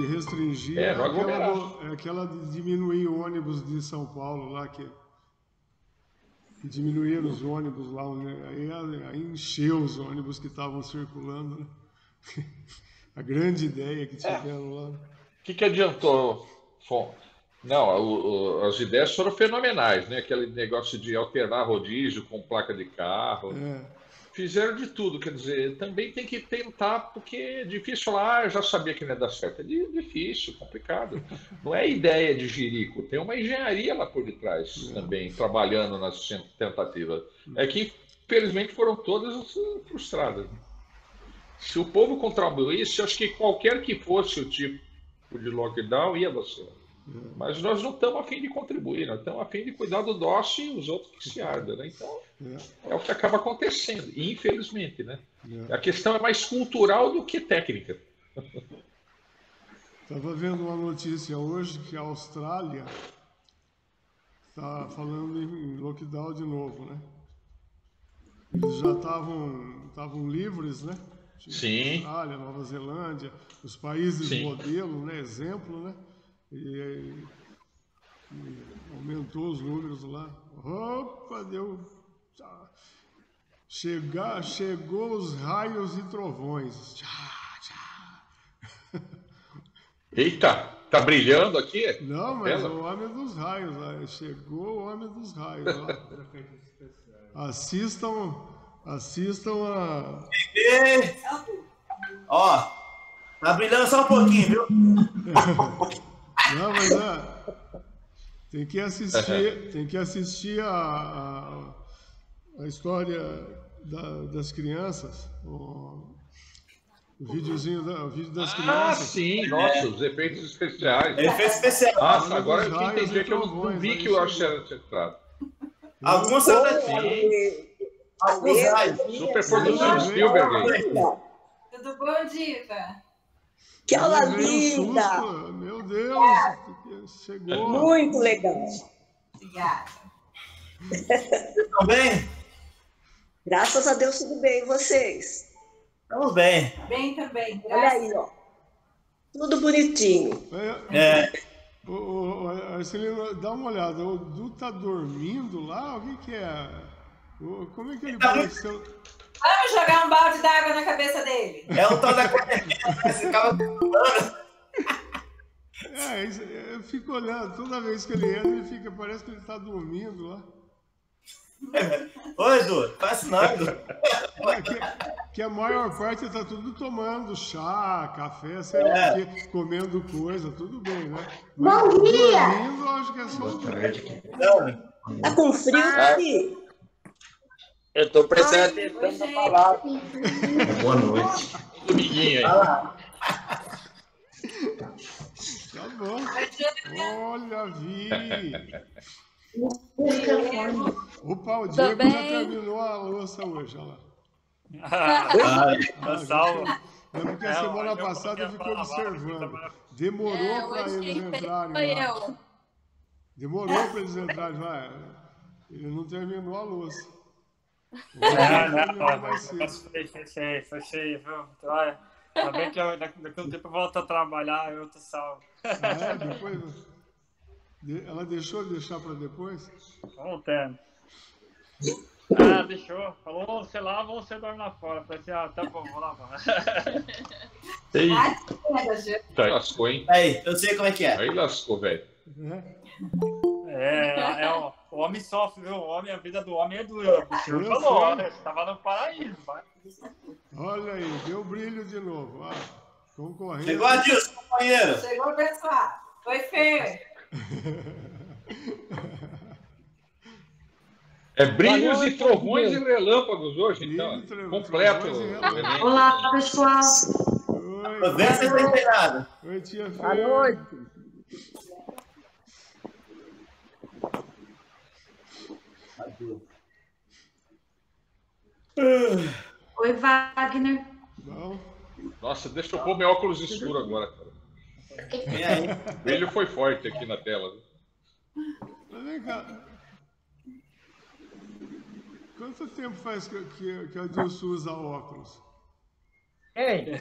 de restringir aquela de diminuir o ônibus de São Paulo lá, que diminuíram os ônibus lá, aí encheu os ônibus que estavam circulando, né? A grande ideia que tiveram lá. O que adiantou? Não, as ideias foram fenomenais, né? Aquele negócio de alternar rodízio com placa de carro. Fizeram de tudo, quer dizer, também tem que tentar, porque é difícil lá, eu já sabia que não ia dar certo. É difícil, complicado. Não é ideia de jirico, tem uma engenharia lá por detrás também, trabalhando nas tentativas. É que, infelizmente, foram todas frustradas. Se o povo contribuísse, acho que qualquer que fosse o tipo de lockdown ia dar certo. Mas nós não estamos a fim de contribuir, nós estamos a fim de cuidar do nosso e os outros que se ardam, né? Então, é o que acaba acontecendo, infelizmente, né? A questão é mais cultural do que técnica. Estava vendo uma notícia hoje que a Austrália está falando em lockdown de novo, né? Eles já estavam livres, né? Sim. Austrália, Nova Zelândia, os países modelo, né? Exemplo, né? E aumentou os números lá. Opa, chegou os raios e trovões. Eita, tá brilhando aqui? Não, mas o homem dos raios, chegou o homem dos raios. Ó. Assistam a... Ó, tá brilhando só um pouquinho, viu? Não, mas tem que assistir a história das crianças, o vídeo das crianças. Ah, sim, nossa, os efeitos especiais. Efeitos especiais. Nossa, agora eu entendi que eu não vi que o Arcelo tinha entrado. Alguns são alguns raios. Super produção Spielberg. Tudo bom, Diva? Que aula linda! Meu Deus, chegou. Muito legal. Obrigada. Vocês estão bem? Graças a Deus, tudo bem. E vocês? Estamos bem. Bem também. Olha aí, ó. Tudo bonitinho. Arcelino, dá uma olhada. O Du tá dormindo lá? O que é? Como é que ele pode ser? Vamos jogar um balde d'água na cabeça dele. É o tal da quarentena, esse cara pulando. Eu fico olhando, toda vez que ele entra, parece que ele está dormindo lá. Oi, Edu, faz nada. Que a maior parte está tudo tomando chá, café, sei lá o quê, comendo coisa, tudo bem, né? Mas bom dia! Dormindo, acho que é só... Tá com frio aqui? Eu tô prestando atenção na palavra. Boa noite. Amiguinha aí. Tá bom. Olha, Vi. Opa, o Diego já terminou a louça hoje, olha lá. Salve. Porque a semana passada eu fiquei observando. Demorou para eles entrarem lá. Demorou para eles entrarem lá. Ele não terminou a louça. Fechei, viu? Tá bem que daqui a um tempo eu volto a trabalhar, eu tô salvo. Depois... Ela deixou para depois? Voltando. Deixou. Falou, você lava ou você dorme lá fora. Falei assim, tá bom, vou lavar. Aí lascou, hein? Aí, eu sei como é que é. Aí lascou, velho. O homem sofre, viu? A vida do homem é dura. O senhor falou, né? Você tava no paraíso, vai. Olha aí, deu brilho de novo. Concorrendo. Chegou a Dilson, companheiro. Chegou, pessoal. Foi feio. É brilhos e trovões e relâmpagos hoje, então. Completo. Olá, pessoal. Oi. Vê se não tem nada. Oi, tia Fê. Boa noite. Oi, Wagner. Bom. Nossa, deixa eu pôr meu óculos escuro agora, cara. O brilho foi forte aqui na tela. Mas vem cá. Quanto tempo faz que a Dilson usa óculos? Ei.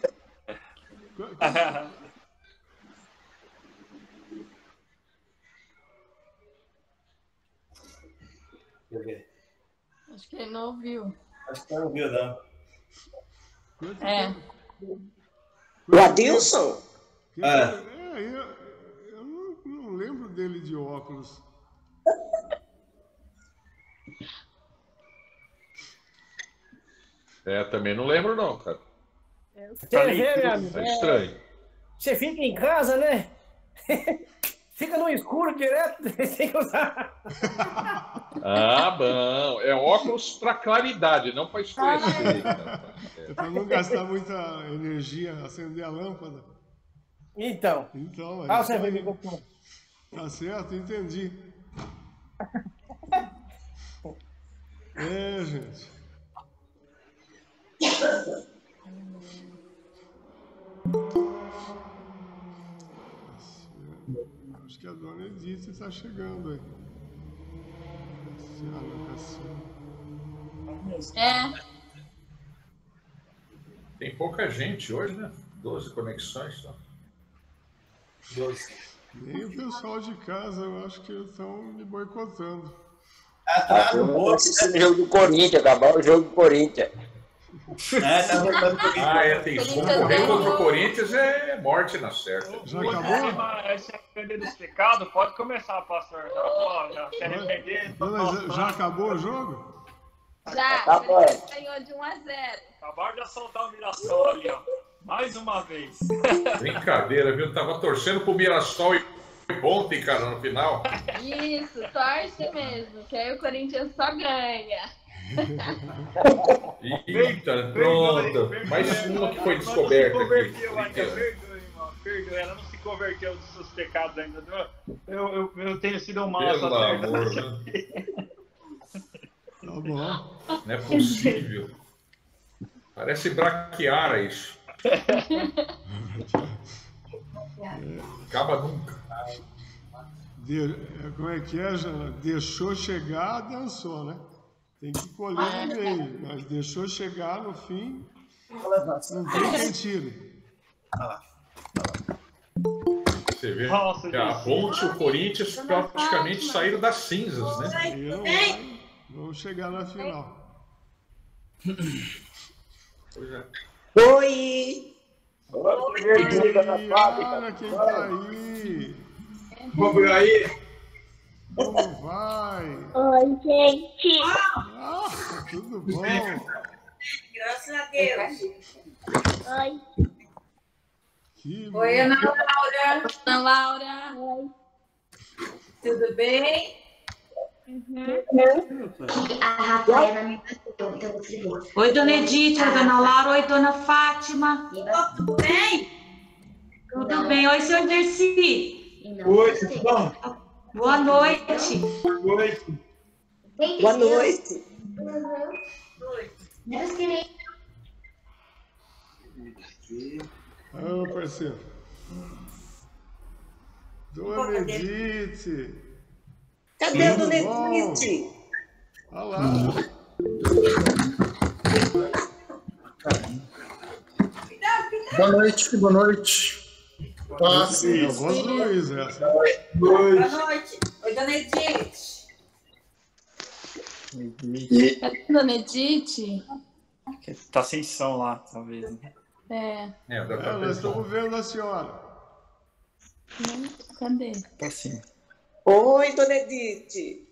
Deixa eu ver. Acho que ele não ouviu. Acho que não ouviu, não. É. O Adilson? Eu não lembro dele de óculos. Também não lembro não, cara. Você vê, meu amigo? É estranho. Você fica em casa, né? Fica no escuro direto, tem que usar. Ah, bom. É óculos para claridade, não para escurecer. É para não gastar muita energia, acender a lâmpada. Então. Você vai me comprar. Tá certo, entendi. Gente. Acho que a dona Edith está chegando aí. Tem pouca gente hoje, né? 12 conexões só. 12. Nem o pessoal de casa, eu acho que estão me boicotando. Eu vou assistir o jogo do Corinthians, acabar o jogo do Corinthians. Tem concorrer contra o Corinthians é morte na certa. Já acabou? Se arrepender dos pecados, pode começar, pastor. Já se arrepender. Já acabou o jogo? Já, ele ganhou de 1-0. Acabaram de assaltar o Mirassol ali, ó. Mais uma vez. Brincadeira, viu? Tava torcendo pro Mirassol e ontem, cara, no final. Isso, torce mesmo, que aí o Corinthians só ganha. Eita, pronto. Mais uma que foi descoberta. Perdoe, ela não se converteu dos seus pecados ainda. Eu tenho sido um mau Pelo sacerdote. amor, né? Tá bom. Não é possível. Parece braquiara isso. Acaba nunca. Como é que é, Jana? Deixou chegar, dançou, né? Tem que colher no meio, mas deixou chegar no fim, não tem quem tire. Você vê que a Ponte e o Corinthians praticamente saíram das cinzas, né? Vamos chegar na final. Oi! Olha quem tá aí! Vamos aí! Como vai? Oi, gente! Tudo bom? Graças a Deus! Oi! Oi, Ana Laura! Ana Laura! Oi! Tudo bem? A Rafaela me bateu, então eu falei. Oi, dona Edith, oi, dona Laura, oi, dona Fátima. Tudo bem? Tudo bem? Oi, senhor Dercy. Oi, tudo bom? Boa noite. Boa noite. Boa noite. Parceiro. Dona Edith. Cadê a dona Edith? Olha lá. Boa noite, boa noite. Sim, a voz do Luiz, essa. Boa noite. Oi, dona Edith. Cadê a dona Edith? Tá sem som lá, talvez. Nós estamos vendo a senhora. Cadê? Tá sim. Oi, dona Edith.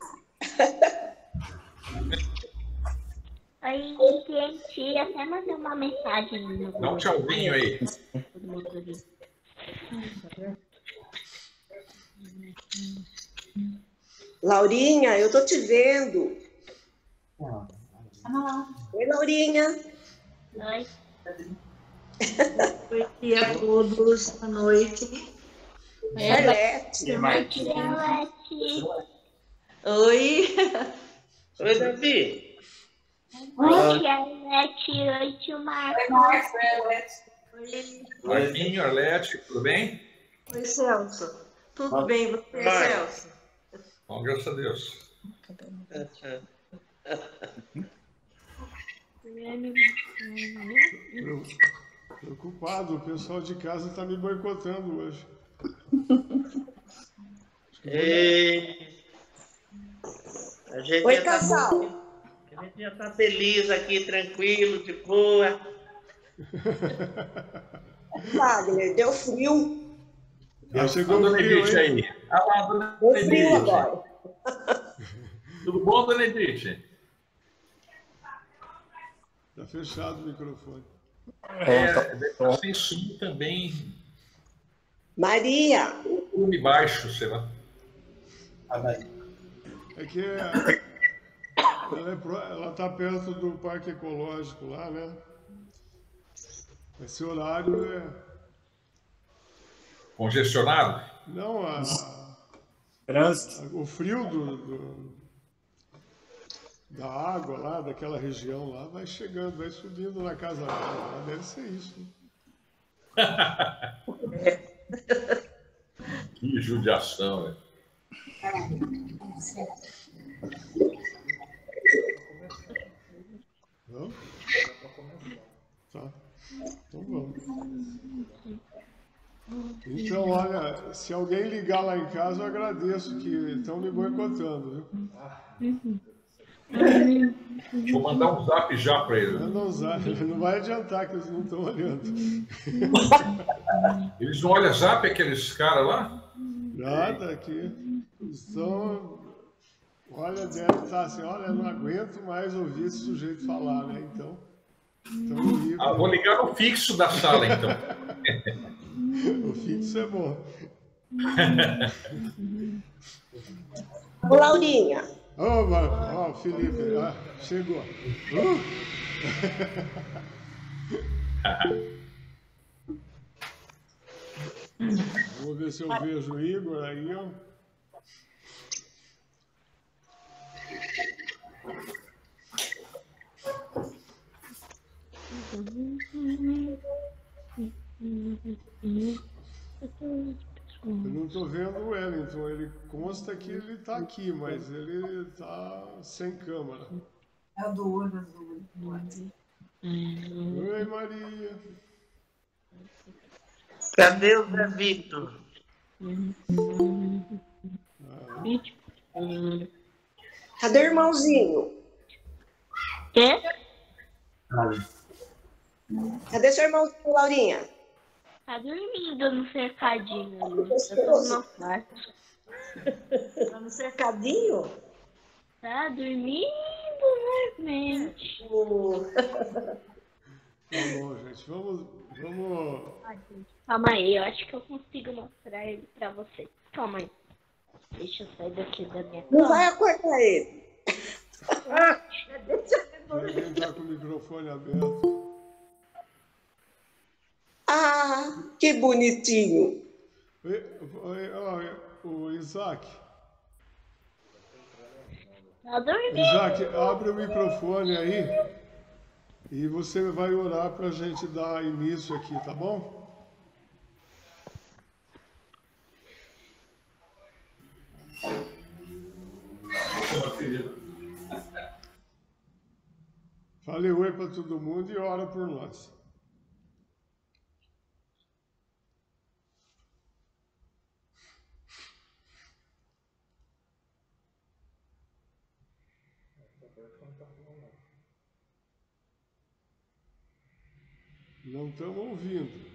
Oi, gente. Até mandei uma mensagem no Dá um tchauzinho aí. Laurinha, eu tô te vendo. Oi, Laurinha. Oi. Oi, dia a todos. Boa noite. Arlete. Oi. Oi, Davi. Oi, Arlete. Oi, tio Marcos. Marquinho, Arlete, tudo bem? Oi, Celso. Tudo bem, você, Celso? Bom, graças a Deus. Preocupado, o pessoal de casa está me boicotando hoje. A gente Oi, já casal. A gente já tá feliz aqui, tranquilo, de boa. Wagner, deu frio. Já chegou a o dona frio, Edith hein? aí. Ah lá, dona Deu frio Edith. agora. Tudo bom, dona Edith? Tá fechado o microfone. Sem som também. Maria. Volume baixo, sei lá. É que ela tá perto do Parque Ecológico lá, né? Esse horário é... Congestionado? Não, o frio da água lá, daquela região lá, vai chegando, vai subindo na casa dela. Deve ser isso. Que judiação, velho. Não? Tá. Então vamos. Então, olha, se alguém ligar lá em casa, eu agradeço que estão me boicotando, viu? Vou mandar um zap já para ele. Manda um zap, não vai adiantar que eles não estão olhando. Eles não olham zap, aqueles caras lá? Nada, aqui estão... Olha, deve estar assim, olha, eu não aguento mais ouvir esse sujeito falar, né? Então vou ligar no fixo da sala, então. O fixo é bom. Ô, Laurinha. Ô, Felipe, chegou. Vou ver se eu vejo o Igor aí, ó. Eu não estou vendo o Wellington, ele consta que ele está aqui, mas ele está sem câmera. É o do olho. Oi, Maria. Cadê o Zé Vitor? Cadê o irmãozinho? Quê? Cadê seu irmãozinho, Laurinha? Tá dormindo no cercadinho ali. Eu tô no quarto. Tá no cercadinho? Tá dormindo levemente. Tá bom, gente. Vamos... Calma aí, eu acho que eu consigo mostrar ele pra vocês. Calma aí. Deixa eu sair daqui da minha Não cama. vai acordar ele. Alguém tá com o microfone aberto. Ah, que bonitinho. O Isaac. Tá dormindo. Isaac, abre o microfone aí e você vai orar para a gente dar início aqui, tá bom? Fale oi para todo mundo e ora por nós. Não estamos ouvindo.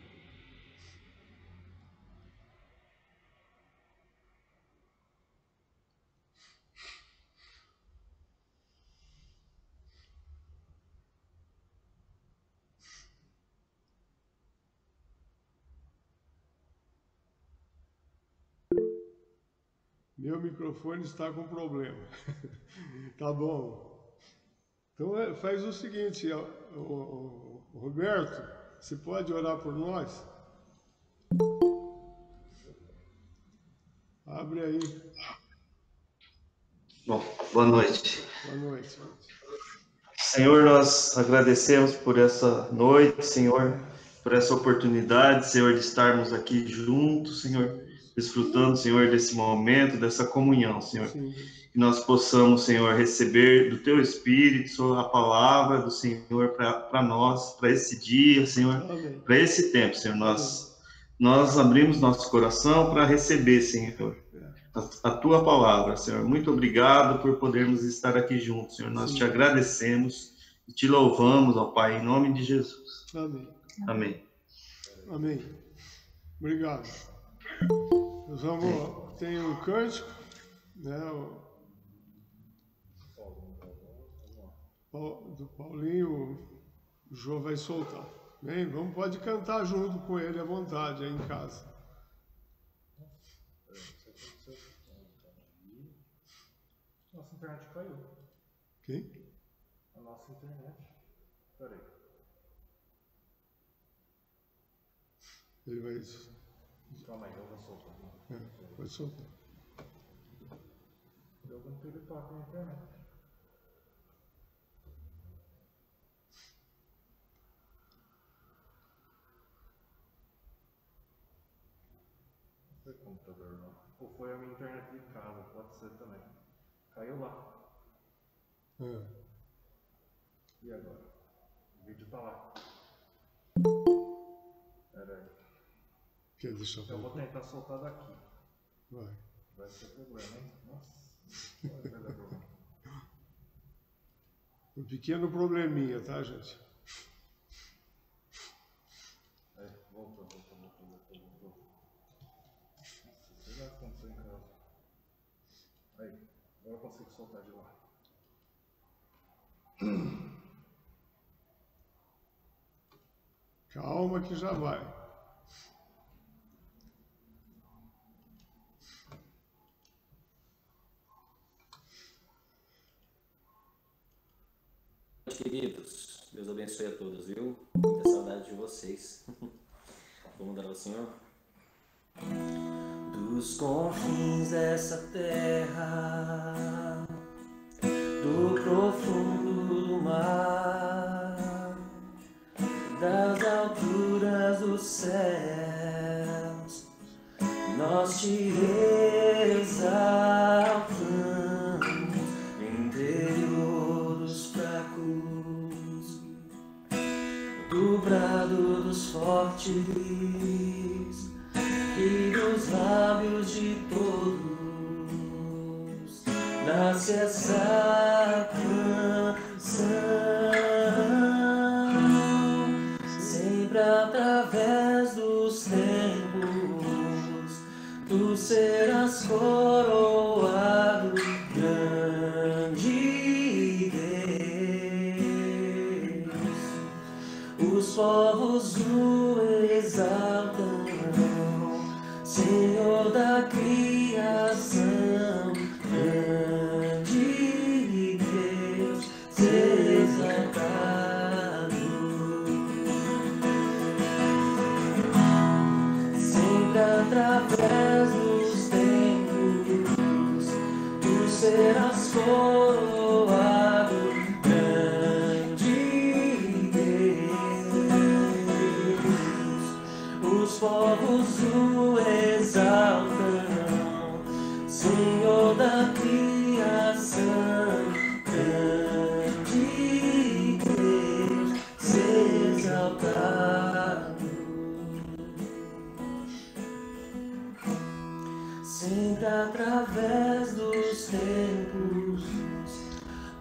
Meu microfone está com problema. Tá bom. Então faz o seguinte, Roberto, você pode orar por nós? Abre aí. Bom, boa noite. Boa noite. Senhor, nós agradecemos por essa noite, Senhor, por essa oportunidade, Senhor, de estarmos aqui juntos, Senhor, desfrutando, Senhor, desse momento, dessa comunhão, Senhor. Sim. Que nós possamos, Senhor, receber do Teu Espírito a palavra do Senhor para nós, para esse dia, Senhor, para esse tempo, Senhor. Nós abrimos nosso coração para receber, Senhor, a tua palavra, Senhor. Muito obrigado por podermos estar aqui juntos, Senhor. Nós te agradecemos e te louvamos, ó Pai, em nome de Jesus. Amém. Amém. Amém. Obrigado. Nós vamos... Tem um cântico, né? Do Paulinho, o João vai soltar. Bem, pode cantar junto com ele à vontade, aí em casa. Nossa internet caiu. Quem? A nossa internet. Peraí. Ele vai... Calma aí, eu vou soltar. Pode soltar. Deu algum piripaque na internet. Não foi computador, não. Ou foi a minha internet de casa, pode ser também. Caiu lá. E agora? O vídeo tá lá. Pera aí. Eu vou tentar soltar daqui. Vai ser problema, hein? Nossa, vai dar problema. Um pequeno probleminha, tá, gente? Aí, voltou. Nossa, isso vai acontecer em casa. Aí, agora eu consigo soltar de lá. Calma que já vai. Queridos, Deus abençoe a todos, viu? Muita saudade de vocês. Vamos dar ao Senhor. Dos confins dessa terra, do profundo do mar, das alturas dos céus, nós te exaltamos, interior dos fracos, do brado dos fortes e dos lábios de todos, nasce essa canção, sempre através dos tempos, tu serás coroado, grande Deus. Os povos o exaltam, Senhor da criação, grande Deus, seja exaltado. Sempre através dos tempos, tu serás coroado, grande Deus. Os povos o exaltam, Senhor da criação, grande Deus, seja exaltado. Sempre através dos tempos,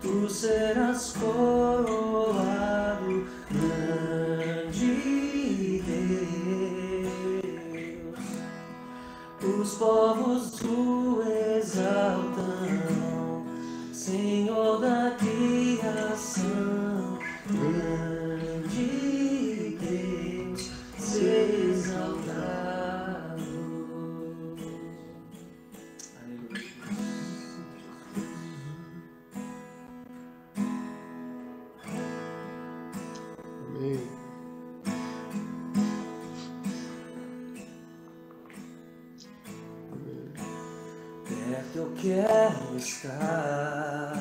tu serás coroado, grande Deus. Os povos o exaltam, Senhor da criação, grande Deus, seja exaltado. Amém. Perto eu quero estar,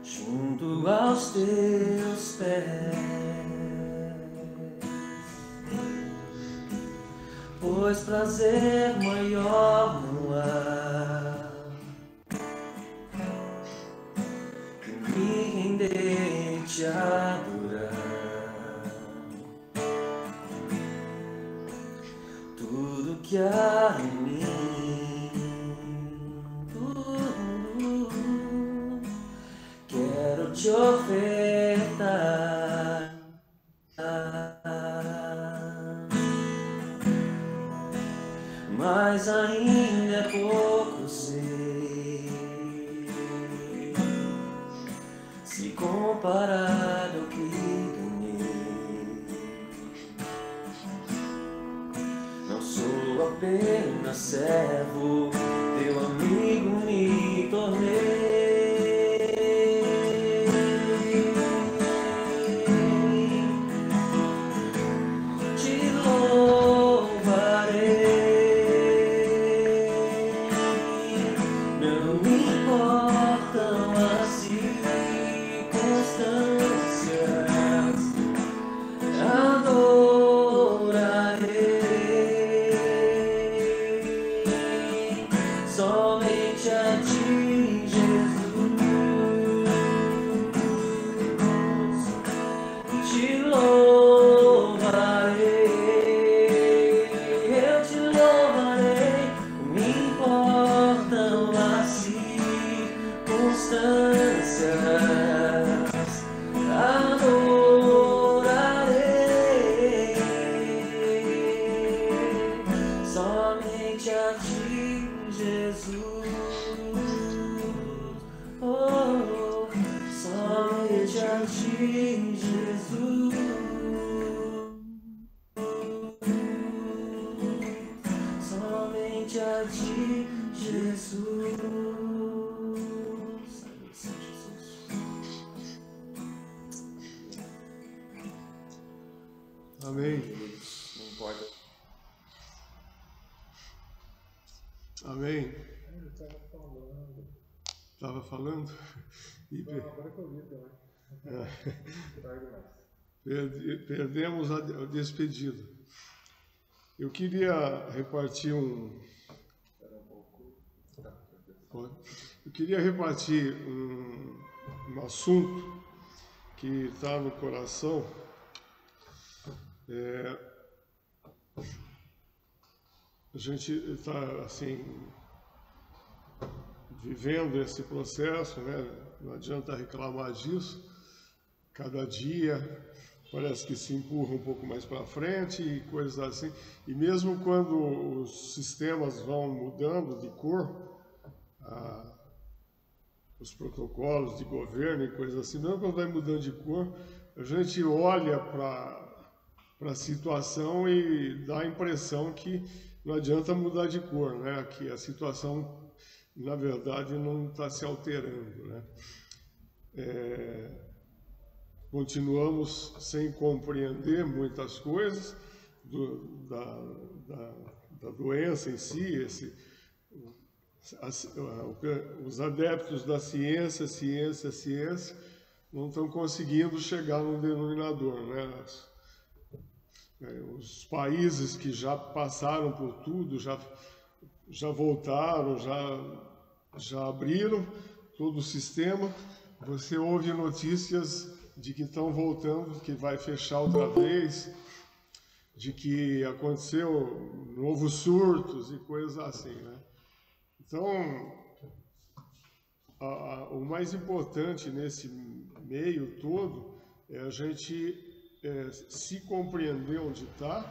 junto aos teus pés, pois prazer maior não há que me render e te adorar. que há em mim. Quero te ofertar mas ainda é pouco, sei, se comparado ao que ganhei. Não sou apenas servo, teu amigo me tornei. Amém. Não importa. Amém. Estava falando? Agora que eu vi também. Perdemos a despedida. Eu queria repartir um assunto que está no coração. A gente está assim vivendo esse processo, né? Não adianta reclamar disso. Cada dia parece que se empurra um pouco mais para frente e coisas assim. E mesmo quando os sistemas vão mudando de cor, os protocolos de governo e coisas assim, mesmo quando vai mudando de cor, a gente olha para a situação e dá a impressão que não adianta mudar de cor, né? Que a situação, na verdade, não está se alterando, né? Continuamos sem compreender muitas coisas da doença em si. Os adeptos da ciência, não estão conseguindo chegar num denominador, né? Os países que já passaram por tudo, já voltaram, já abriram todo o sistema. Você ouve notícias de que estão voltando, que vai fechar outra vez, de que aconteceu novos surtos e coisas assim, né? Então, o mais importante nesse meio todo é a gente se compreender onde está,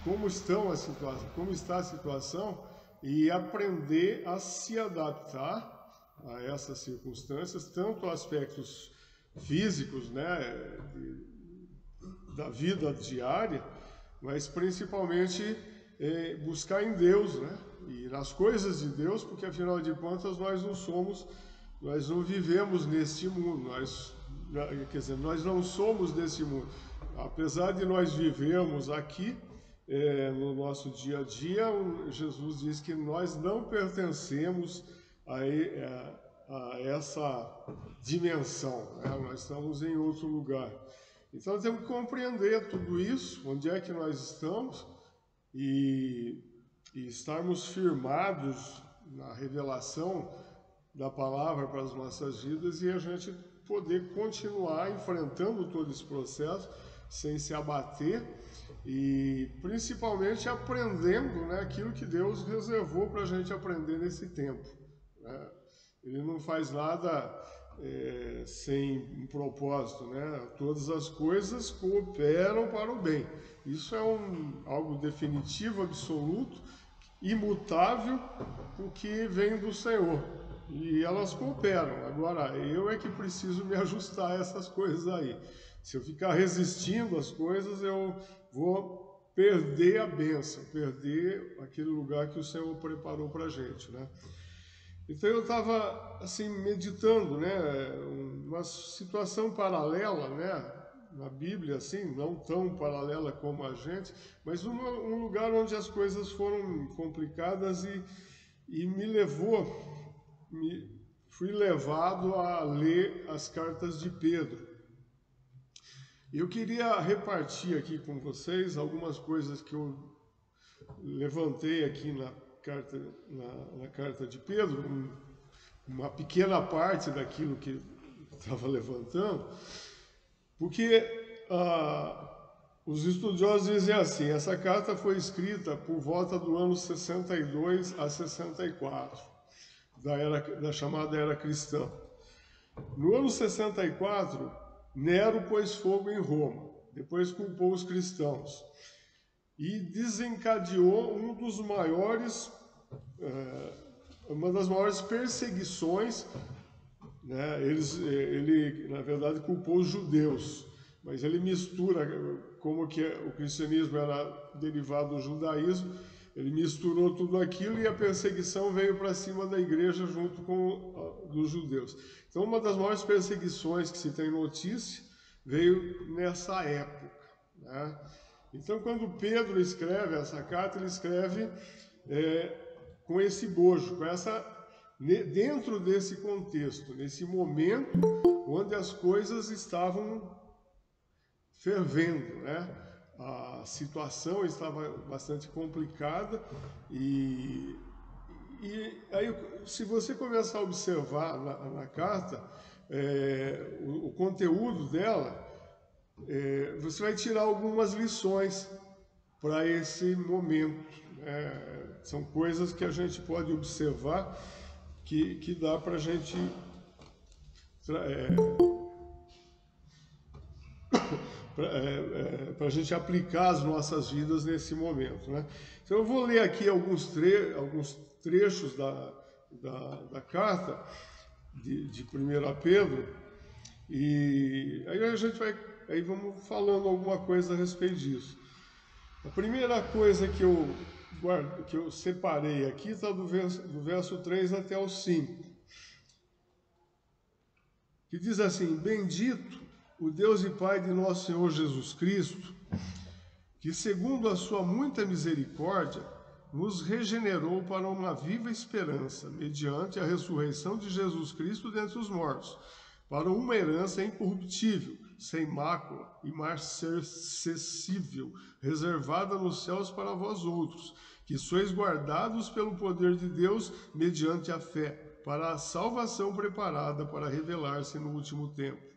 como está a situação e aprender a se adaptar a essas circunstâncias, tanto aspectos físicos, né, da vida diária, mas principalmente buscar em Deus, né, e nas coisas de Deus, porque afinal de contas nós não vivemos neste mundo, nós não somos desse mundo. Apesar de nós vivermos aqui no nosso dia a dia, Jesus diz que nós não pertencemos a essa dimensão, né? Nós estamos em outro lugar. Então temos que compreender tudo isso, onde é que nós estamos e estarmos firmados na revelação da palavra para as nossas vidas e a gente poder continuar enfrentando todo esse processo sem se abater e principalmente aprendendo, né, aquilo que Deus reservou para a gente aprender nesse tempo, né? Ele não faz nada sem um propósito, né? Todas as coisas cooperam para o bem. Isso é algo definitivo, absoluto, imutável, o que vem do Senhor. E elas cooperam. Agora, eu é que preciso me ajustar a essas coisas aí. Se eu ficar resistindo às coisas, eu vou perder a bênção, perder aquele lugar que o Senhor preparou para a gente, né? Então eu estava assim meditando, né, uma situação paralela, né, na Bíblia, assim, não tão paralela como a gente, mas um lugar onde as coisas foram complicadas e fui levado a ler as cartas de Pedro. Eu queria repartir aqui com vocês algumas coisas que eu levantei aqui na carta de Pedro, uma pequena parte daquilo que estava levantando, porque os estudiosos dizem assim: essa carta foi escrita por volta do ano 62 a 64, da chamada Era Cristã. No ano 64, Nero pôs fogo em Roma, depois culpou os cristãos e desencadeou uma das maiores perseguições, né? Ele, na verdade, culpou os judeus, mas ele mistura, como que o cristianismo era derivado do judaísmo, ele misturou tudo aquilo e a perseguição veio para cima da igreja junto com dos judeus. Então, uma das maiores perseguições que se tem notícia veio nessa época, né? Então, quando Pedro escreve essa carta, ele escreve com esse bojo, dentro desse contexto, nesse momento onde as coisas estavam fervendo, né? A situação estava bastante complicada e aí, se você começar a observar na carta, o conteúdo dela, você vai tirar algumas lições para esse momento. São coisas que a gente pode observar que dá para a gente para a gente aplicar as nossas vidas nesse momento, né? Então eu vou ler aqui alguns trechos da carta de 1 Pedro, e aí a gente vamos falando alguma coisa a respeito disso. A primeira coisa que eu separei aqui está do verso 3 até o 5, que diz assim: bendito o Deus e Pai de nosso Senhor Jesus Cristo, que segundo a sua muita misericórdia, nos regenerou para uma viva esperança, mediante a ressurreição de Jesus Cristo dentre os mortos, para uma herança incorruptível, sem mácula e marcessível, reservada nos céus para vós outros, que sois guardados pelo poder de Deus mediante a fé, para a salvação preparada para revelar-se no último tempo.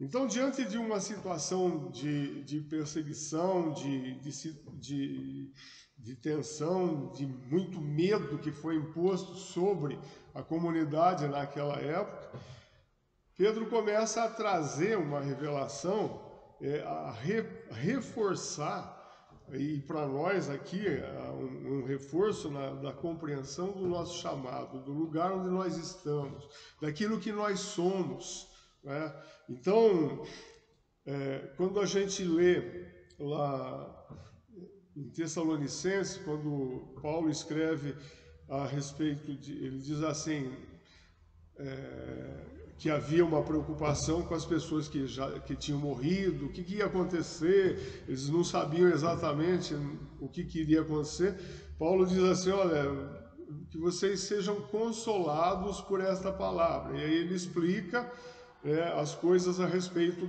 Então, diante de uma situação de perseguição, de tensão, de muito medo que foi imposto sobre a comunidade naquela época, Pedro começa a trazer uma revelação, a reforçar, e para nós aqui, um reforço da compreensão do nosso chamado, do lugar onde nós estamos, daquilo que nós somos, né? Então, quando a gente lê lá em Tessalonicenses, quando Paulo escreve a respeito ele diz assim, que havia uma preocupação com as pessoas que tinham morrido, o que ia acontecer, eles não sabiam exatamente o que iria acontecer. Paulo diz assim: olha, que vocês sejam consolados por esta palavra. E aí ele explica as coisas a respeito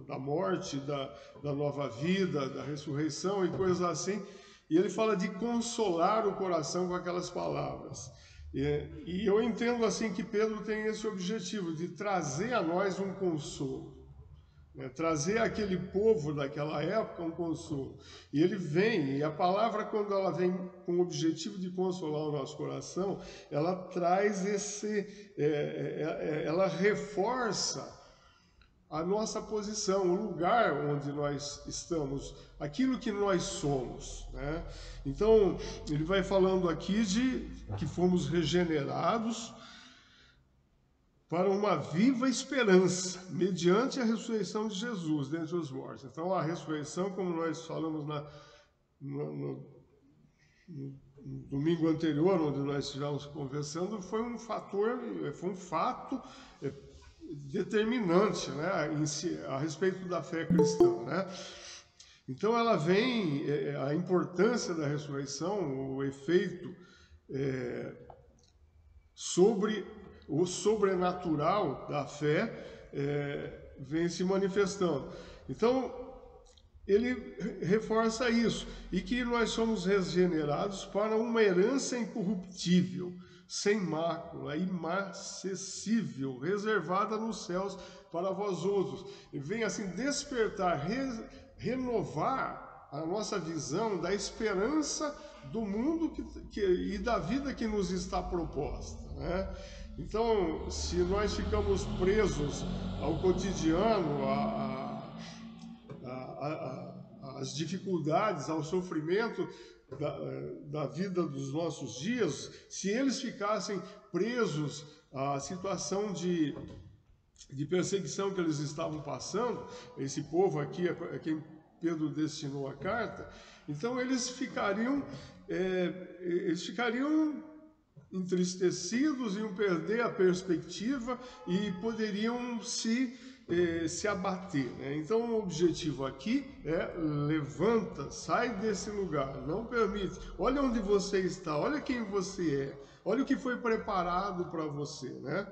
da morte, da nova vida, da ressurreição e coisas assim, e ele fala de consolar o coração com aquelas palavras. E eu entendo assim que Pedro tem esse objetivo, de trazer a nós um consolo, trazer àquele povo daquela época um consolo. E ele vem, e a palavra, quando ela vem com o objetivo de consolar o nosso coração, ela traz ela reforça a nossa posição, o lugar onde nós estamos, aquilo que nós somos, né? Então, ele vai falando aqui de que fomos regenerados para uma viva esperança, mediante a ressurreição de Jesus dentre os mortos. Então, a ressurreição, como nós falamos no domingo anterior, onde nós estivemos conversando, foi um fato determinante, né, a respeito da fé cristã, né? Então, ela vem, a importância da ressurreição, o efeito sobre o sobrenatural da fé vem se manifestando. Então, ele reforça isso, e que nós somos regenerados para uma herança incorruptível, sem mácula, imacessível, reservada nos céus para vós outros. E vem assim despertar, renovar a nossa visão da esperança do mundo e da vida que nos está proposta, né? Então, se nós ficamos presos ao cotidiano, às dificuldades, ao sofrimento da vida dos nossos dias, se eles ficassem presos à situação de perseguição que eles estavam passando, esse povo aqui a quem Pedro destinou a carta, então eles ficariam entristecidos, iam perder a perspectiva e poderiam se abater, né? Então o objetivo aqui é: levanta, sai desse lugar, não permite, olha onde você está, olha quem você é, olha o que foi preparado para você, né?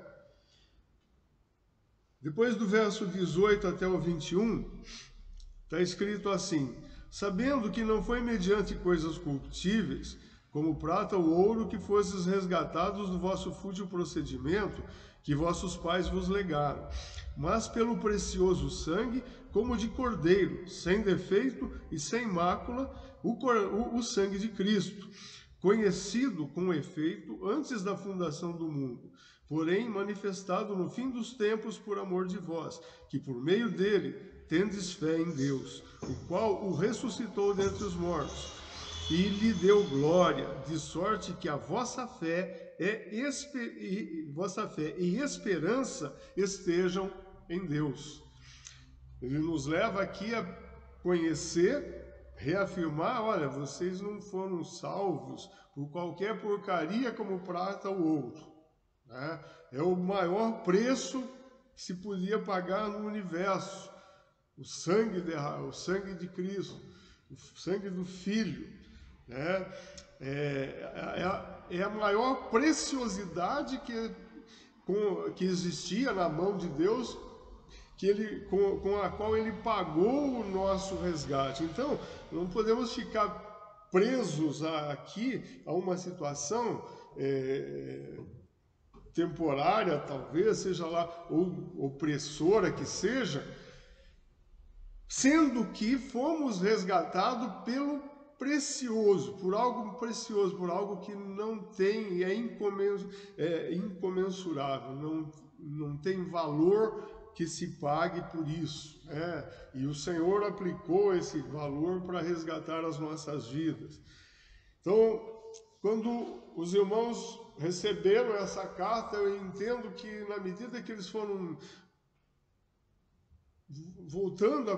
Depois do verso 18 até o 21, está escrito assim: sabendo que não foi mediante coisas corruptíveis, como prata ou ouro, que fostes resgatados do vosso fútil procedimento que vossos pais vos legaram, mas pelo precioso sangue, como de cordeiro, sem defeito e sem mácula, o sangue de Cristo, conhecido com efeito antes da fundação do mundo, porém manifestado no fim dos tempos por amor de vós, que por meio dele tendes fé em Deus, o qual o ressuscitou dentre os mortos, e lhe deu glória, de sorte que a vossa fé e esperança estejam em Deus. Ele nos leva aqui a conhecer, reafirmar: olha, vocês não foram salvos por qualquer porcaria como prata ou ouro, né? É o maior preço que se podia pagar no universo, o sangue de Cristo, o sangue do Filho, né? É a maior preciosidade que existia na mão de Deus, com a qual Ele pagou o nosso resgate. Então, não podemos ficar presos aqui a uma situação temporária, talvez, seja lá, ou opressora que seja, sendo que fomos resgatados pelo precioso, por algo precioso, por algo que não tem, é incomensurável, não tem valor que se pague por isso, né? E o Senhor aplicou esse valor para resgatar as nossas vidas. Então, quando os irmãos receberam essa carta, eu entendo que na medida que eles foram voltando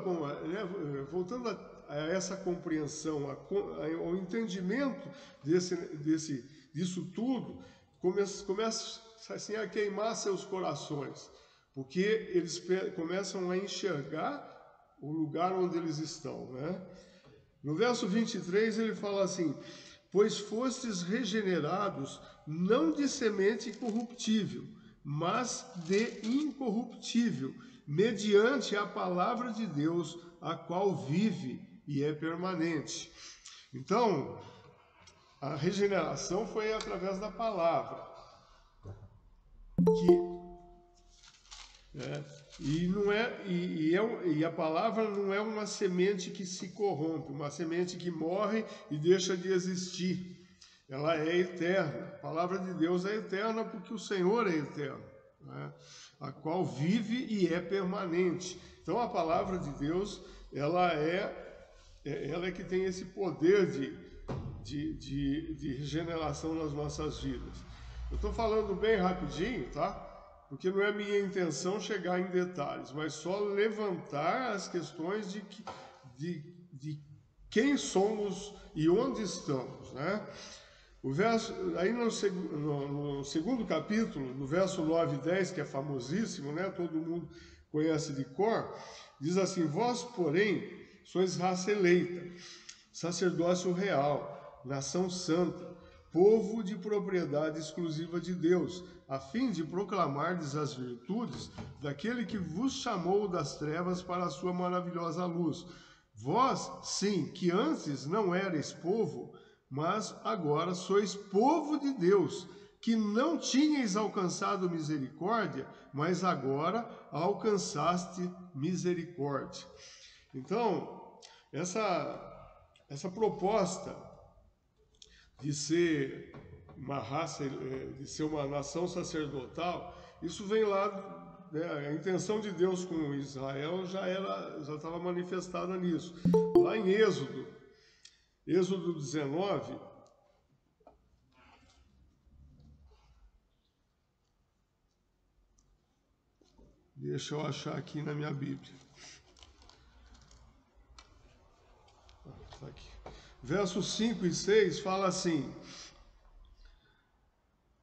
a essa compreensão, ao entendimento disso tudo, começa assim a queimar seus corações, porque eles começam a enxergar o lugar onde eles estão, né? No verso 23 ele fala assim: pois fostes regenerados não de semente corruptível, mas de incorruptível, mediante a palavra de Deus, a qual vive e é permanente. Então, a regeneração foi através da palavra, E a palavra não é uma semente que se corrompe, uma semente que morre e deixa de existir. Ela é eterna. A palavra de Deus é eterna porque o Senhor é eterno, né? A qual vive e é permanente. Então a palavra de Deus, ela é que tem esse poder de regeneração nas nossas vidas. Eu estou falando bem rapidinho, tá? Porque não é minha intenção chegar em detalhes, mas só levantar as questões de quem somos e onde estamos, né? O verso, aí no segundo capítulo, no verso 9 e 10, que é famosíssimo, né? Todo mundo conhece de cor, diz assim: vós, porém, sois raça eleita, sacerdócio real, nação santa, povo de propriedade exclusiva de Deus, a fim de proclamardes as virtudes daquele que vos chamou das trevas para a sua maravilhosa luz. Vós, sim, que antes não erais povo, mas agora sois povo de Deus, que não tinhais alcançado misericórdia, mas agora alcançaste misericórdia. Então, essa proposta de ser uma raça, de ser uma nação sacerdotal, isso vem lá, né? A intenção de Deus com Israel já estava manifestada nisso. Lá em Êxodo 19, deixa eu achar aqui na minha Bíblia. Tá aqui. Versos 5 e 6 fala assim: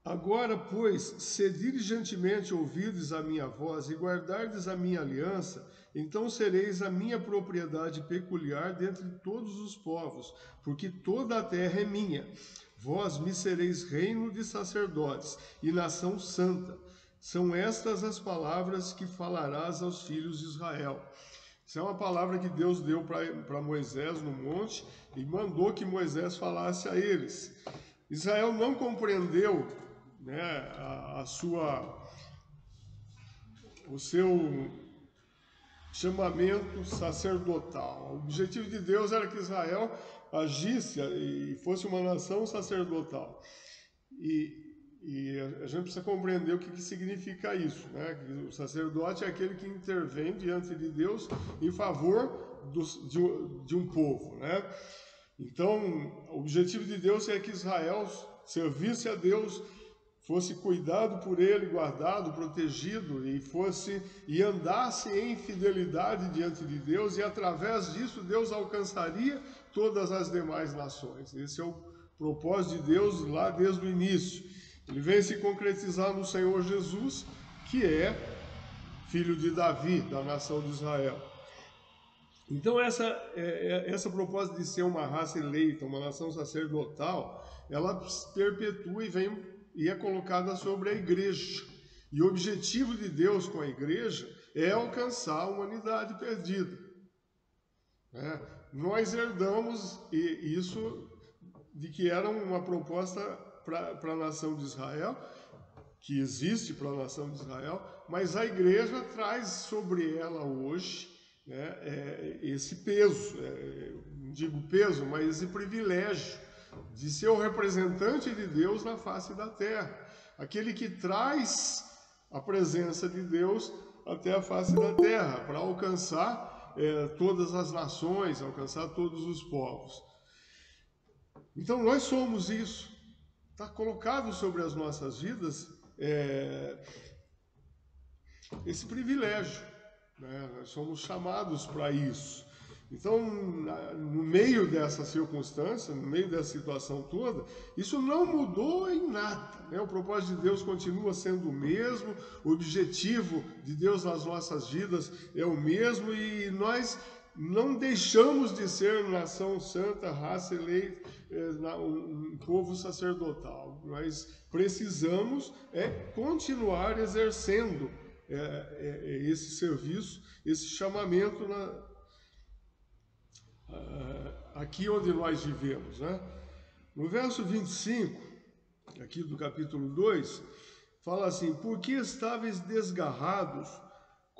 agora, pois, se diligentemente ouvirdes a minha voz e guardardes a minha aliança, então sereis a minha propriedade peculiar dentre todos os povos, porque toda a terra é minha. Vós me sereis reino de sacerdotes e nação santa. São estas as palavras que falarás aos filhos de Israel. Isso é uma palavra que Deus deu para Moisés no monte e mandou que Moisés falasse a eles. Israel não compreendeu, né, o seu chamamento sacerdotal. O objetivo de Deus era que Israel agisse e fosse uma nação sacerdotal. E a gente precisa compreender o que significa isso, né? Que o sacerdote é aquele que intervém diante de Deus em favor de um povo, né? Então, o objetivo de Deus é que Israel servisse a Deus, fosse cuidado por ele, guardado, protegido, e andasse em fidelidade diante de Deus, e através disso Deus alcançaria todas as demais nações. Esse é o propósito de Deus lá desde o início. Ele vem se concretizar no Senhor Jesus, que é filho de Davi, da nação de Israel. Então essa proposta de ser uma raça eleita, uma nação sacerdotal, ela perpetua e é colocada sobre a igreja. E o objetivo de Deus com a igreja é alcançar a humanidade perdida. Nós herdamos isso de que era uma proposta para a nação de Israel, que existe para a nação de Israel, mas a igreja traz sobre ela hoje, né, esse peso, não digo peso, mas esse privilégio de ser o representante de Deus na face da terra, aquele que traz a presença de Deus até a face da terra, para alcançar todas as nações, alcançar todos os povos. Então nós somos isso. Está colocado sobre as nossas vidas esse privilégio, né? Nós somos chamados para isso. Então, no meio dessa circunstância, no meio dessa situação toda, isso não mudou em nada, né? O propósito de Deus continua sendo o mesmo, o objetivo de Deus nas nossas vidas é o mesmo, e nós não deixamos de ser nação santa, raça eleita, um povo sacerdotal. Nós precisamos continuar exercendo esse serviço, esse chamamento aqui onde nós vivemos, né? No verso 25, aqui do capítulo 2, fala assim: porque estáveis desgarrados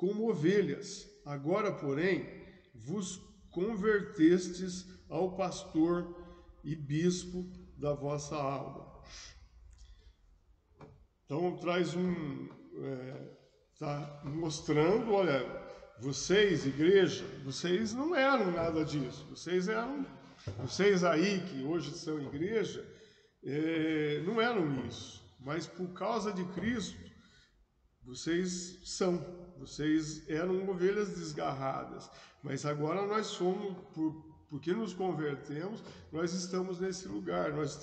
como ovelhas. Agora, porém, vos convertestes ao pastor e bispo da vossa alma. Então, traz está mostrando, olha, vocês, igreja, vocês não eram nada disso. Vocês aí, que hoje são igreja, não eram isso. Mas por causa de Cristo, vocês eram ovelhas desgarradas. Mas agora nós somos, porque nos convertemos, nós estamos nesse lugar. Nós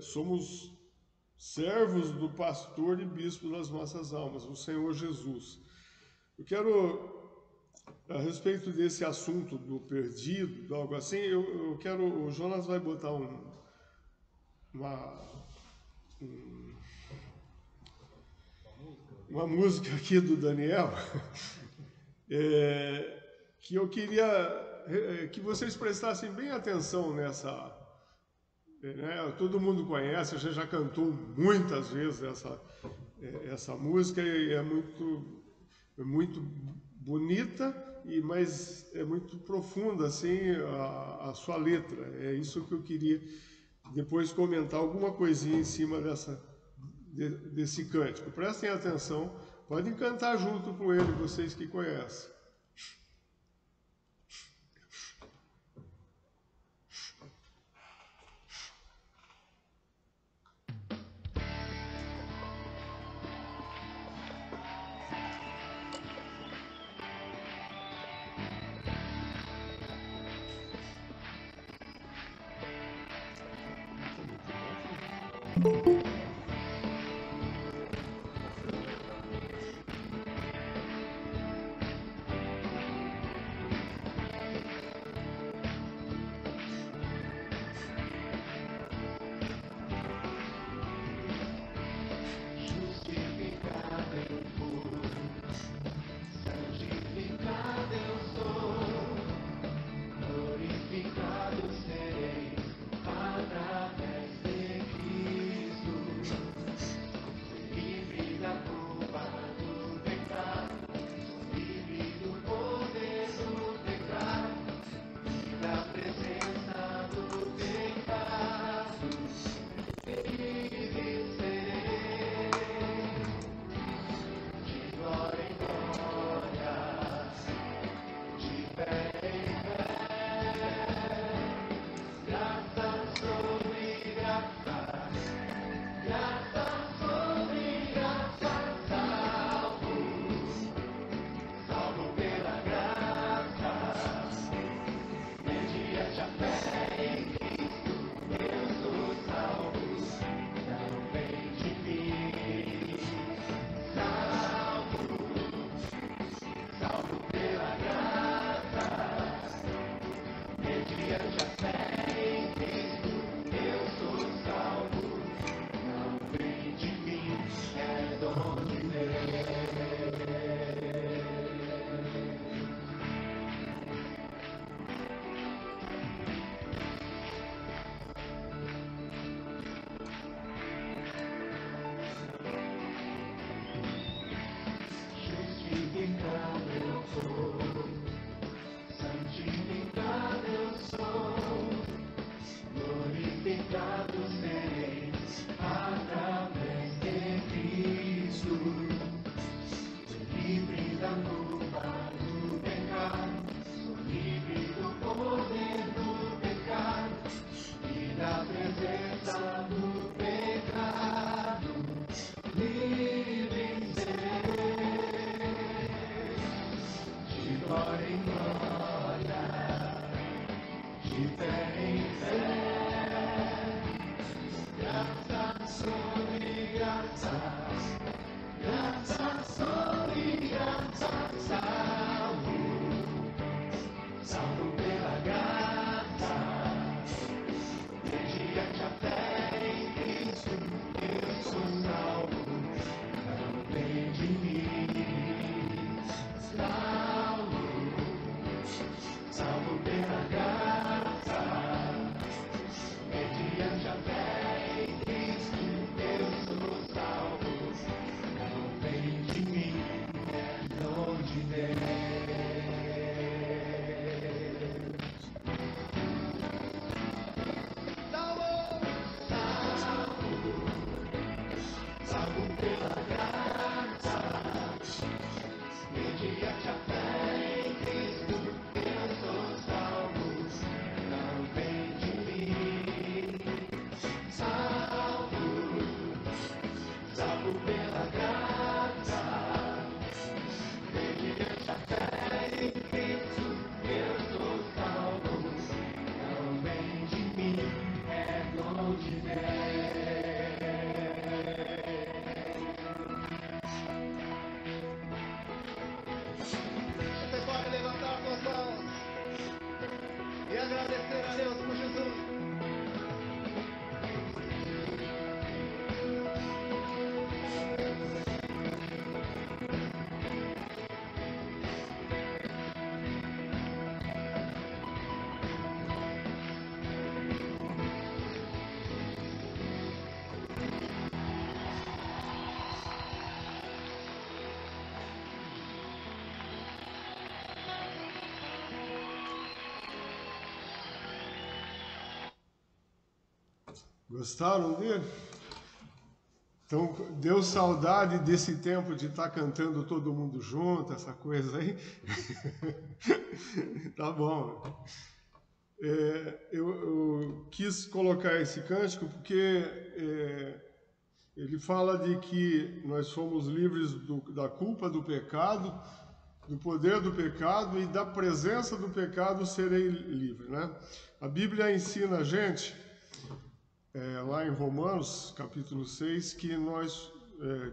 somos servos do pastor e bispo das nossas almas, o Senhor Jesus. Eu quero, a respeito desse assunto do perdido, algo assim, eu quero, o Jonas vai botar uma música aqui do Daniel, que eu queria que vocês prestassem bem atenção nessa. Todo mundo conhece, a gente já cantou muitas vezes essa música e é muito bonita, mas é muito profunda assim a sua letra. É isso que eu queria depois comentar alguma coisinha em cima desse cântico. Prestem atenção, podem cantar junto com ele, vocês que conhecem. pela graça, mediante a fé em Cristo, eu sou salvo. Não vem de mim, é dom de Deus. Você pode levantar suas mãos e agradecer a Deus por Jesus. Gostaram dele? Então, deu saudade desse tempo de estar cantando todo mundo junto, essa coisa aí? Tá bom. Eu quis colocar esse cântico porque ele fala de que nós somos livres da culpa do pecado, do poder do pecado e da presença do pecado serei livre, né? A Bíblia ensina a gente, lá em Romanos, capítulo 6, que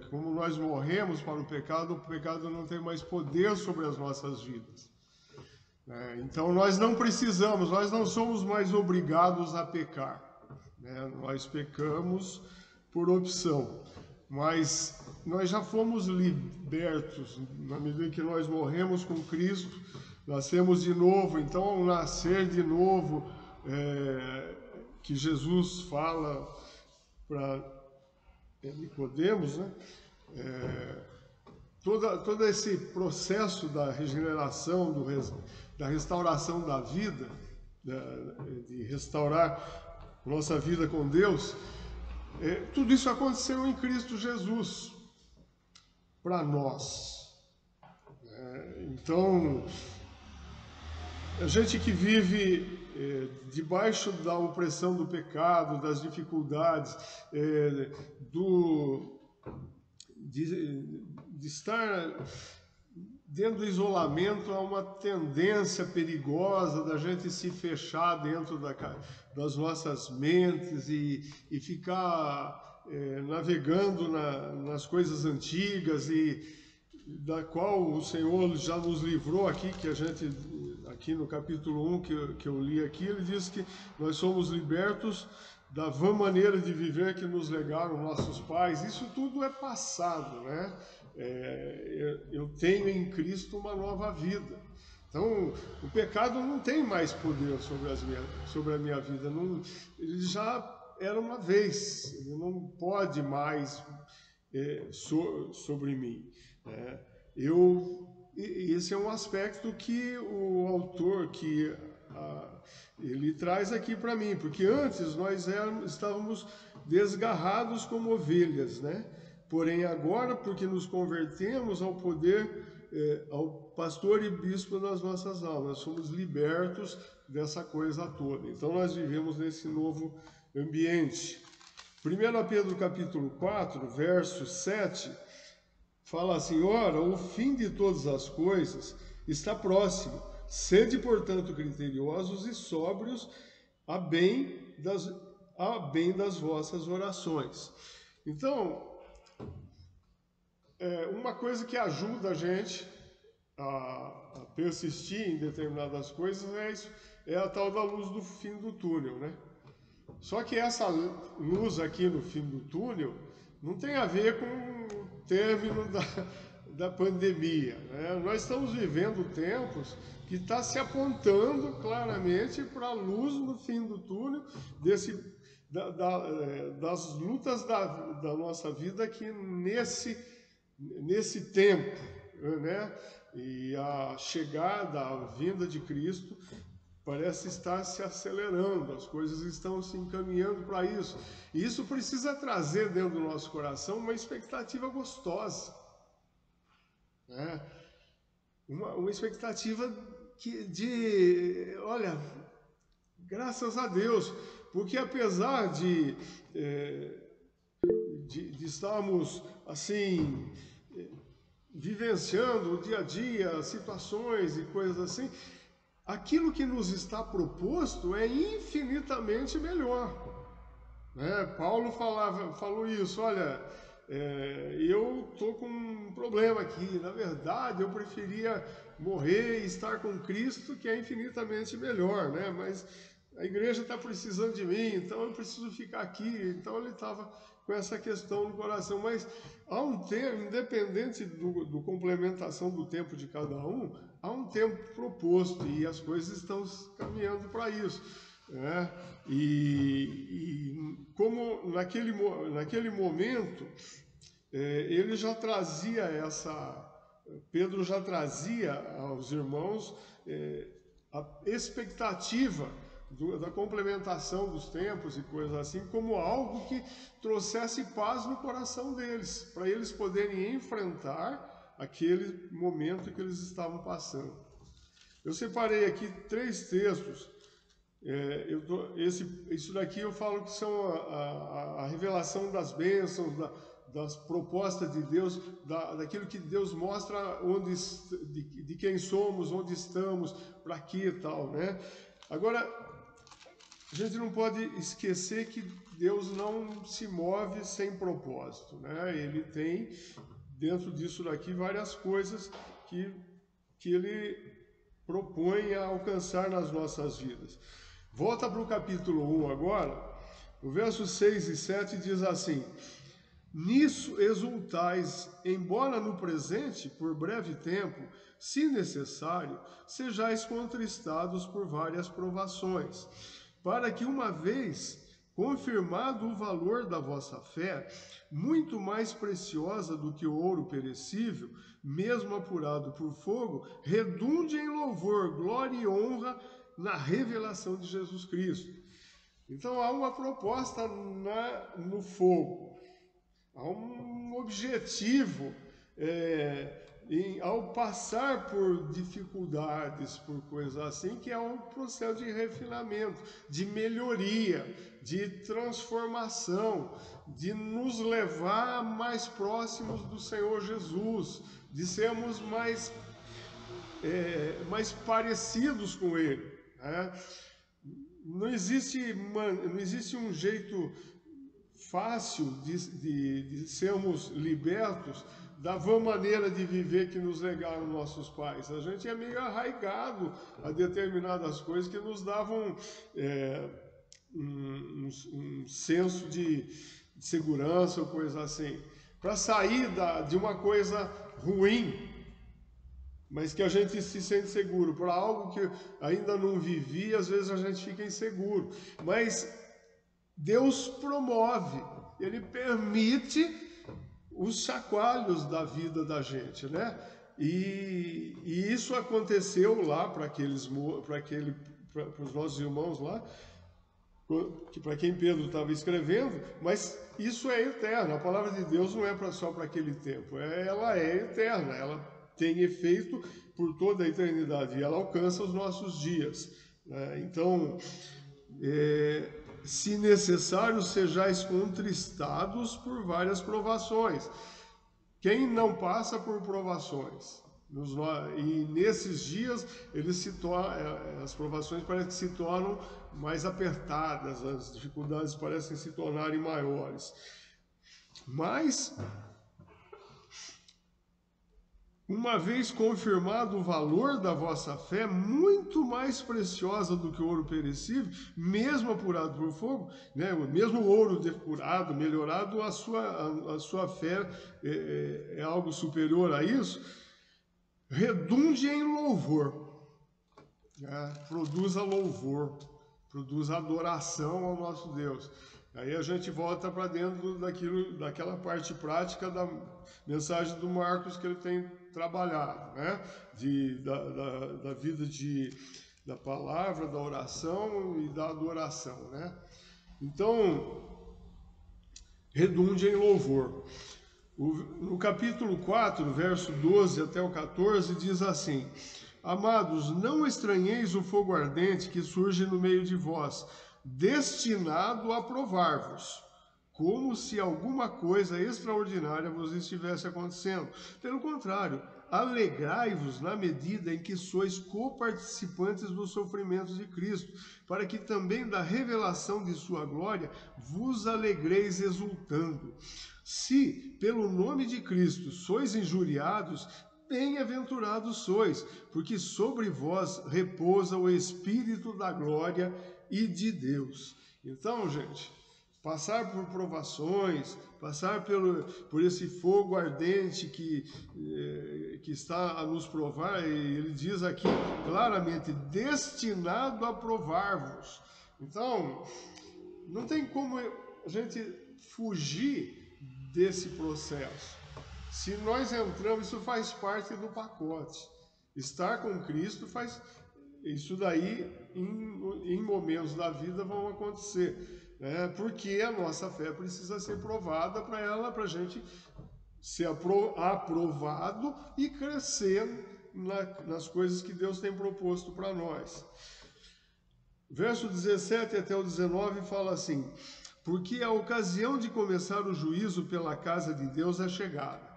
como nós morremos para o pecado não tem mais poder sobre as nossas vidas. Então nós não precisamos, nós não somos mais obrigados a pecar, né? Nós pecamos por opção, mas nós já fomos libertos na medida que nós morremos com Cristo, nascemos de novo. Então ao nascer de novo, que Jesus fala para Nicodemos, né? Todo esse processo da regeneração, da restauração da vida, de restaurar nossa vida com Deus, tudo isso aconteceu em Cristo Jesus, para nós. Então, a gente que vive debaixo da opressão do pecado, das dificuldades, de estar dentro do isolamento, há uma tendência perigosa da gente se fechar dentro das nossas mentes e ficar navegando nas coisas antigas e da qual o Senhor já nos livrou aqui, aqui no capítulo 1 que eu li aqui, ele diz que nós somos libertos da vã maneira de viver que nos legaram nossos pais. Isso tudo é passado, né? Eu tenho em Cristo uma nova vida. Então, o pecado não tem mais poder sobre a minha vida. Ele já era uma vez, ele não pode mais sobre mim. Esse é um aspecto que o autor ele traz aqui para mim, porque antes nós estávamos desgarrados como ovelhas, né? Porém agora, porque nos convertemos ao poder, ao pastor e bispo das nossas almas, nós somos libertos dessa coisa toda. Então nós vivemos nesse novo ambiente. 1 Pedro capítulo 4, verso 7, fala assim: ora, o fim de todas as coisas está próximo. Sede, portanto, criteriosos e sóbrios a bem das vossas orações. Então, uma coisa que ajuda a gente a persistir em determinadas coisas é a tal da luz do fim do túnel, né? Só que essa luz aqui no fim do túnel não tem a ver com o término da pandemia, né? Nós estamos vivendo tempos que está se apontando claramente para a luz no fim do túnel das lutas da nossa vida aqui nesse tempo, né? E a chegada, a vinda de Cristo parece estar se acelerando, as coisas estão se encaminhando para isso. E isso precisa trazer dentro do nosso coração uma expectativa gostosa, né? Uma expectativa olha, graças a Deus, porque apesar de estamos, assim, vivenciando o dia a dia, situações e coisas assim, aquilo que nos está proposto é infinitamente melhor. Né? Paulo falou isso, olha, eu estou com um problema aqui, na verdade eu preferia morrer e estar com Cristo, que é infinitamente melhor, né? Mas a igreja está precisando de mim, então eu preciso ficar aqui. Então ele estava com essa questão no coração. Mas há um tempo, independente do complementação do tempo de cada um, há um tempo proposto e as coisas estão caminhando para isso. Né? E como naquele momento, ele já trazia Pedro já trazia aos irmãos a expectativa da complementação dos tempos e coisas assim, como algo que trouxesse paz no coração deles, para eles poderem enfrentar aquele momento que eles estavam passando. Eu separei aqui 3 textos. Isso daqui eu falo que são a revelação das bênçãos, das propostas de Deus, daquilo que Deus mostra de quem somos, onde estamos, para quê e tal, né? Agora, a gente não pode esquecer que Deus não se move sem propósito, né? Ele tem, dentro disso daqui, várias coisas que Ele propõe a alcançar nas nossas vidas. Volta para o capítulo 1 agora, o verso 6 e 7 diz assim: nisso exultais, embora no presente, por breve tempo, se necessário, sejais contristados por várias provações, para que uma vez confirmado o valor da vossa fé, muito mais preciosa do que o ouro perecível, mesmo apurado por fogo, redunde em louvor, glória e honra na revelação de Jesus Cristo. Então há uma proposta no fogo, há um objetivo ao passar por dificuldades, por coisas assim, que é um processo de refinamento, de melhoria, de transformação, de nos levar mais próximos do Senhor Jesus, de sermos mais parecidos com Ele. Né? Não existe um jeito fácil de sermos libertos da vã maneira de viver que nos legaram nossos pais. A gente é meio arraigado a determinadas coisas que nos davam um senso de segurança ou coisa assim. Para sair de uma coisa ruim, mas que a gente se sente seguro, para algo que ainda não vivi, às vezes a gente fica inseguro. Mas Deus promove, Ele permite os chacoalhos da vida da gente, né? E isso aconteceu lá para os nossos irmãos lá, para quem Pedro estava escrevendo, mas isso é eterno. A palavra de Deus não é só para aquele tempo, ela é eterna, ela tem efeito por toda a eternidade e ela alcança os nossos dias, né? Então, se necessário, sejais contristados por várias provações. Quem não passa por provações? E nesses dias as provações parecem que se tornam mais apertadas, as dificuldades parecem se tornarem maiores. Mas, uma vez confirmado o valor da vossa fé, muito mais preciosa do que o ouro perecível, mesmo apurado por fogo, né? Mesmo o ouro depurado, melhorado, a sua fé é algo superior a isso, redunde em louvor, né? Produza louvor, produz adoração ao nosso Deus. Aí a gente volta para dentro daquela parte prática da mensagem do Marcos que ele tem trabalhado, né? Da vida da palavra, da oração e da adoração, né? Então, redunde em louvor. No capítulo 4, verso 12 até o 14, diz assim: amados, não estranheis o fogo ardente que surge no meio de vós, destinado a provar-vos, como se alguma coisa extraordinária vos estivesse acontecendo. Pelo contrário, alegrai-vos na medida em que sois coparticipantes dos sofrimentos de Cristo, para que também da revelação de sua glória vos alegreis exultando. Se, pelo nome de Cristo, sois injuriados, bem-aventurados sois, porque sobre vós repousa o Espírito da glória e de Deus. Então, gente, passar por provações, passar por esse fogo ardente que está a nos provar, e ele diz aqui claramente, destinado a provar-vos. Então, não tem como a gente fugir desse processo. Se nós entramos, isso faz parte do pacote. Estar com Cristo faz... Isso daí, em momentos da vida, vão acontecer. Porque a nossa fé precisa ser provada para a gente ser aprovado e crescer nas coisas que Deus tem proposto para nós. Verso 17 até o 19 fala assim: porque a ocasião de começar o juízo pela casa de Deus é chegada.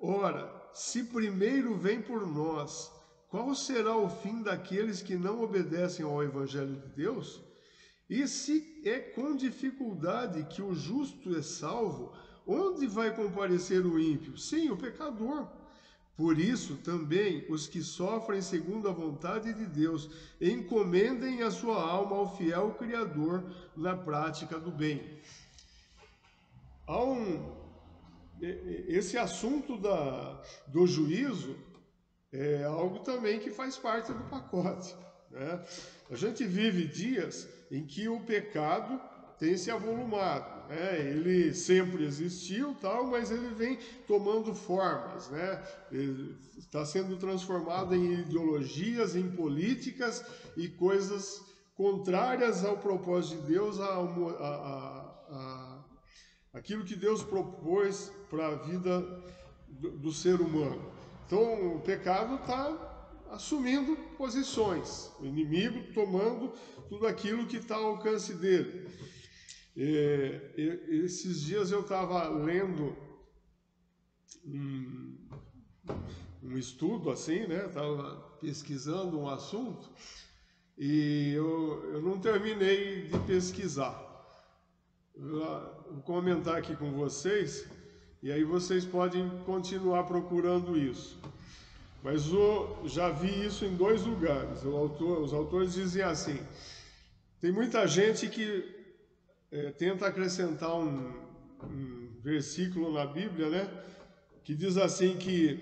Ora, se primeiro vem por nós, qual será o fim daqueles que não obedecem ao Evangelho de Deus? E se é com dificuldade que o justo é salvo, onde vai comparecer o ímpio? Sim, o pecador. Por isso, também, os que sofrem segundo a vontade de Deus, encomendem a sua alma ao fiel Criador na prática do bem. Esse assunto do juízo é algo também que faz parte do pacote, né? A gente vive dias em que o pecado tem se avolumado, né? Ele sempre existiu, tal, mas ele vem tomando formas, né? Ele está sendo transformado em ideologias, em políticas e coisas contrárias ao propósito de Deus, aquilo que Deus propôs para a vida do ser humano. Então, o pecado está assumindo posições, o inimigo tomando tudo aquilo que está ao alcance dele. Esses dias eu estava lendo um estudo assim, né? Estava pesquisando um assunto e eu não terminei de pesquisar. Vou comentar aqui com vocês e aí vocês podem continuar procurando isso. Mas já vi isso em 2 lugares. Os autores dizem assim: tem muita gente que tenta acrescentar um versículo na Bíblia, né? Que diz assim que...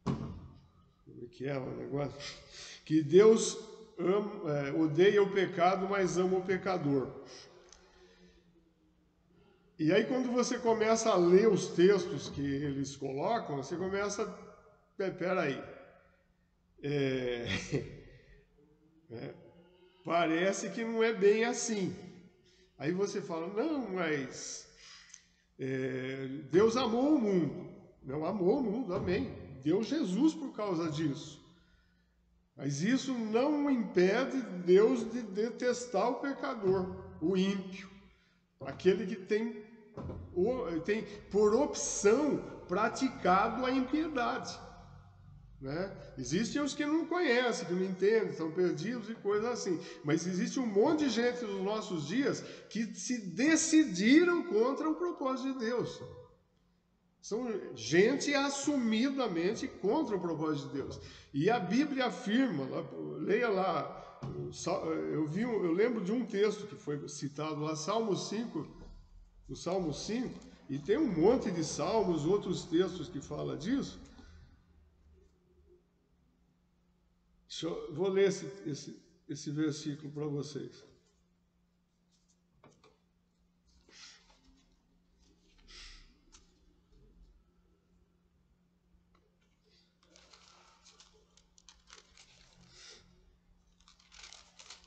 como é que é o negócio? Que Deus odeia o pecado, mas ama o pecador. E aí quando você começa a ler os textos que eles colocam, você começa... Peraí. Parece que não é bem assim. Aí você fala, não, mas... Deus amou o mundo. Não amou o mundo, amém. Deu Jesus por causa disso. Mas isso não impede Deus de detestar o pecador, o ímpio. Aquele que tem por opção praticado a impiedade, né? Existem os que não conhecem, que não entendem, estão perdidos e coisas assim. Mas existe um monte de gente nos nossos dias que se decidiram contra o propósito de Deus. São gente assumidamente contra o propósito de Deus. E a Bíblia afirma, leia lá, eu lembro de um texto que foi citado lá, Salmo 5, no Salmo 5, e tem um monte de salmos, outros textos que falam disso. Vou ler esse versículo para vocês.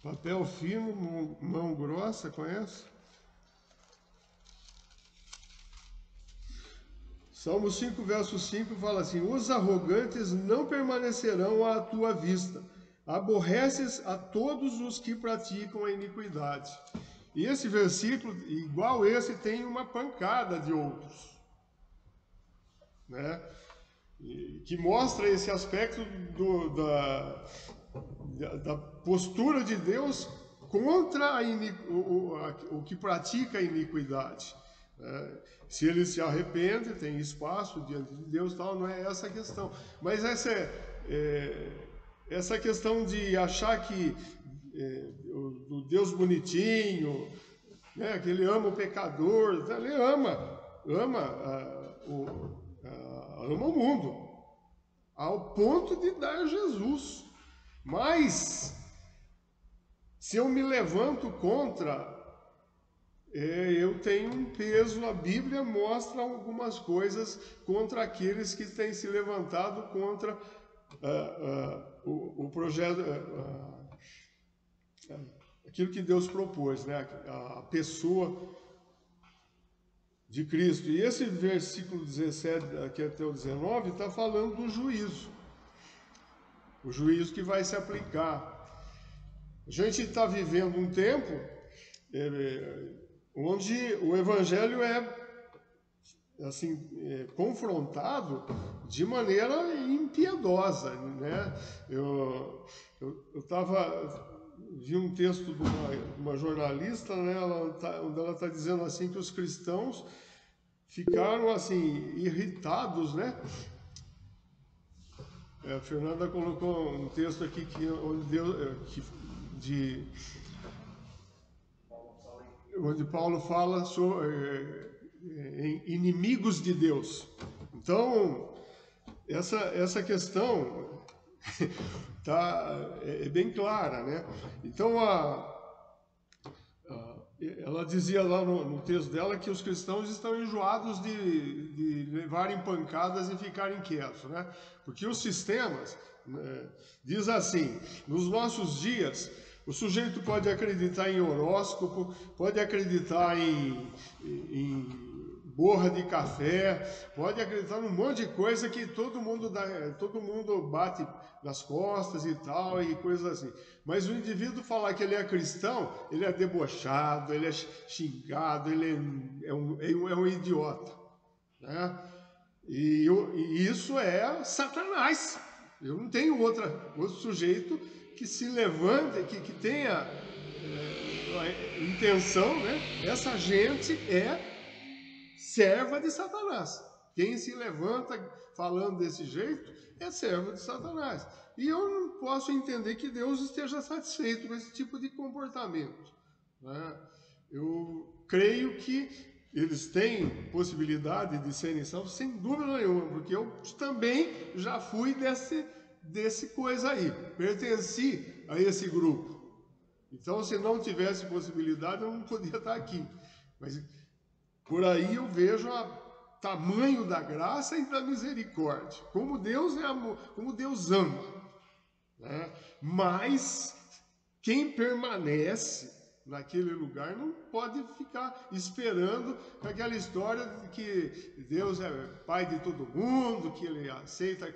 Papel fino, mão grossa, conhece? Salmo 5, verso 5 fala assim: os arrogantes não permanecerão à tua vista, aborreces a todos os que praticam a iniquidade. E esse versículo, igual esse, tem uma pancada de outros, né? Que mostra esse aspecto da postura de Deus contra o que pratica a iniquidade. Se ele se arrepende, tem espaço diante de Deus, tal, não é essa a questão. Mas essa questão de achar que o Deus bonitinho, né, que ele ama o pecador, ele ama o mundo, ao ponto de dar Jesus. Mas, se eu me levanto contra, eu tenho um peso. A Bíblia mostra algumas coisas contra aqueles que têm se levantado contra o projeto, aquilo que Deus propôs, né? A pessoa de Cristo. E esse versículo 17 aqui até o 19 está falando do juízo. O juízo que vai se aplicar. A gente está vivendo um tempo onde o Evangelho é assim, confrontado de maneira impiedosa, né? Eu vi um texto de uma jornalista, né, onde ela está dizendo assim que os cristãos ficaram assim irritados, né? A Fernanda colocou um texto aqui onde Paulo fala sobre inimigos de Deus. Então, essa questão é bem clara, né? Então, ela dizia lá no texto dela que os cristãos estão enjoados de levarem pancadas e ficarem quietos, né? Porque os sistemas, diz assim, nos nossos dias, o sujeito pode acreditar em horóscopo, pode acreditar em borra de café, pode acreditar num monte de coisa que todo mundo bate nas costas e tal, e coisas assim. Mas o indivíduo falar que ele é cristão, ele é debochado, ele é xingado, ele é um idiota, né? E isso é Satanás. Eu não tenho outro sujeito que se levante, que tenha intenção, né? Essa gente é serva de Satanás. Quem se levanta falando desse jeito é servo de Satanás. E eu não posso entender que Deus esteja satisfeito com esse tipo de comportamento, né? Eu creio que eles têm possibilidade de serem salvos, sem dúvida nenhuma, porque eu também já fui desse coisa aí, pertenci a esse grupo. Então, se não tivesse possibilidade, eu não podia estar aqui. Mas por aí eu vejo o tamanho da graça e da misericórdia, como Deus é amor, como Deus ama, né? Mas quem permanece naquele lugar não pode ficar esperando aquela história de que Deus é pai de todo mundo, que ele aceita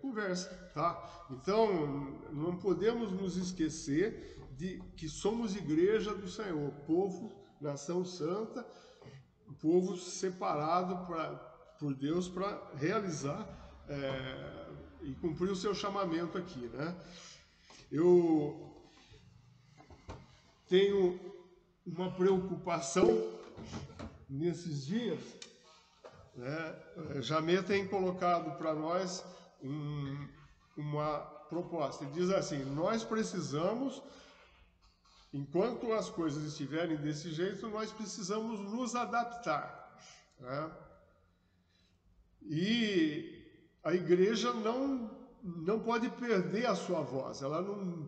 conversa, tá? Então, não podemos nos esquecer de que somos igreja do Senhor, povo, nação santa, povo separado por Deus para realizar e cumprir o seu chamamento aqui, né? Eu tenho uma preocupação nesses dias, né? Jamê tem colocado para nós uma proposta. Ele diz assim: nós precisamos, enquanto as coisas estiverem desse jeito, nós precisamos nos adaptar, né? E a igreja não pode perder a sua voz, ela não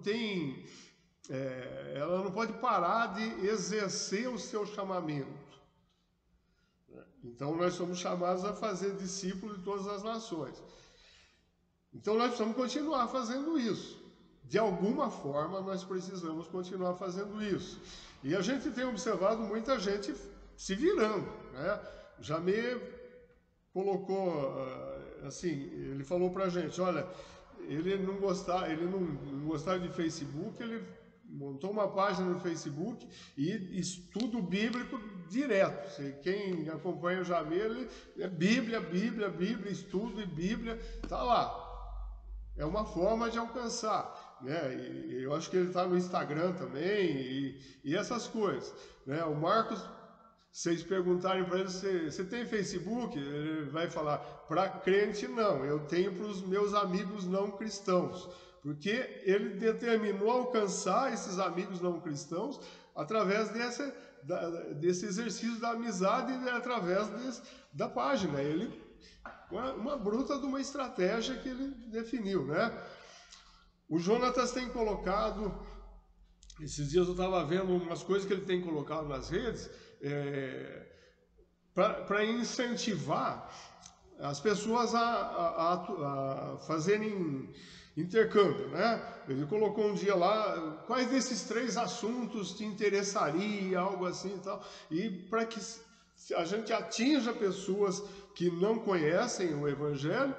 pode parar de exercer o seu chamamento. Então nós somos chamados a fazer discípulos de todas as nações. Então nós precisamos continuar fazendo isso. De alguma forma nós precisamos continuar fazendo isso. E a gente tem observado muita gente se virando, né? Jamê colocou assim, ele falou para a gente: olha, ele não gostava de Facebook, ele montou uma página no Facebook e estudo bíblico direto. Quem acompanha o Jamir, ele é Bíblia, estudo e Bíblia, tá lá. É uma forma de alcançar, né? E eu acho que ele está no Instagram também e essas coisas, né? O Marcos, vocês perguntarem para ele, você tem Facebook? Ele vai falar, para crente não, eu tenho para os meus amigos não cristãos, porque ele determinou alcançar esses amigos não cristãos através desse exercício da amizade e através da página. Uma bruta de uma estratégia que ele definiu, né? O Jonatas tem colocado, esses dias eu estava vendo umas coisas que ele tem colocado nas redes, para incentivar as pessoas a fazerem intercâmbio, né? Ele colocou um dia lá, quais desses 3 assuntos te interessaria, algo assim e tal, e para que a gente atinja pessoas que não conhecem o Evangelho,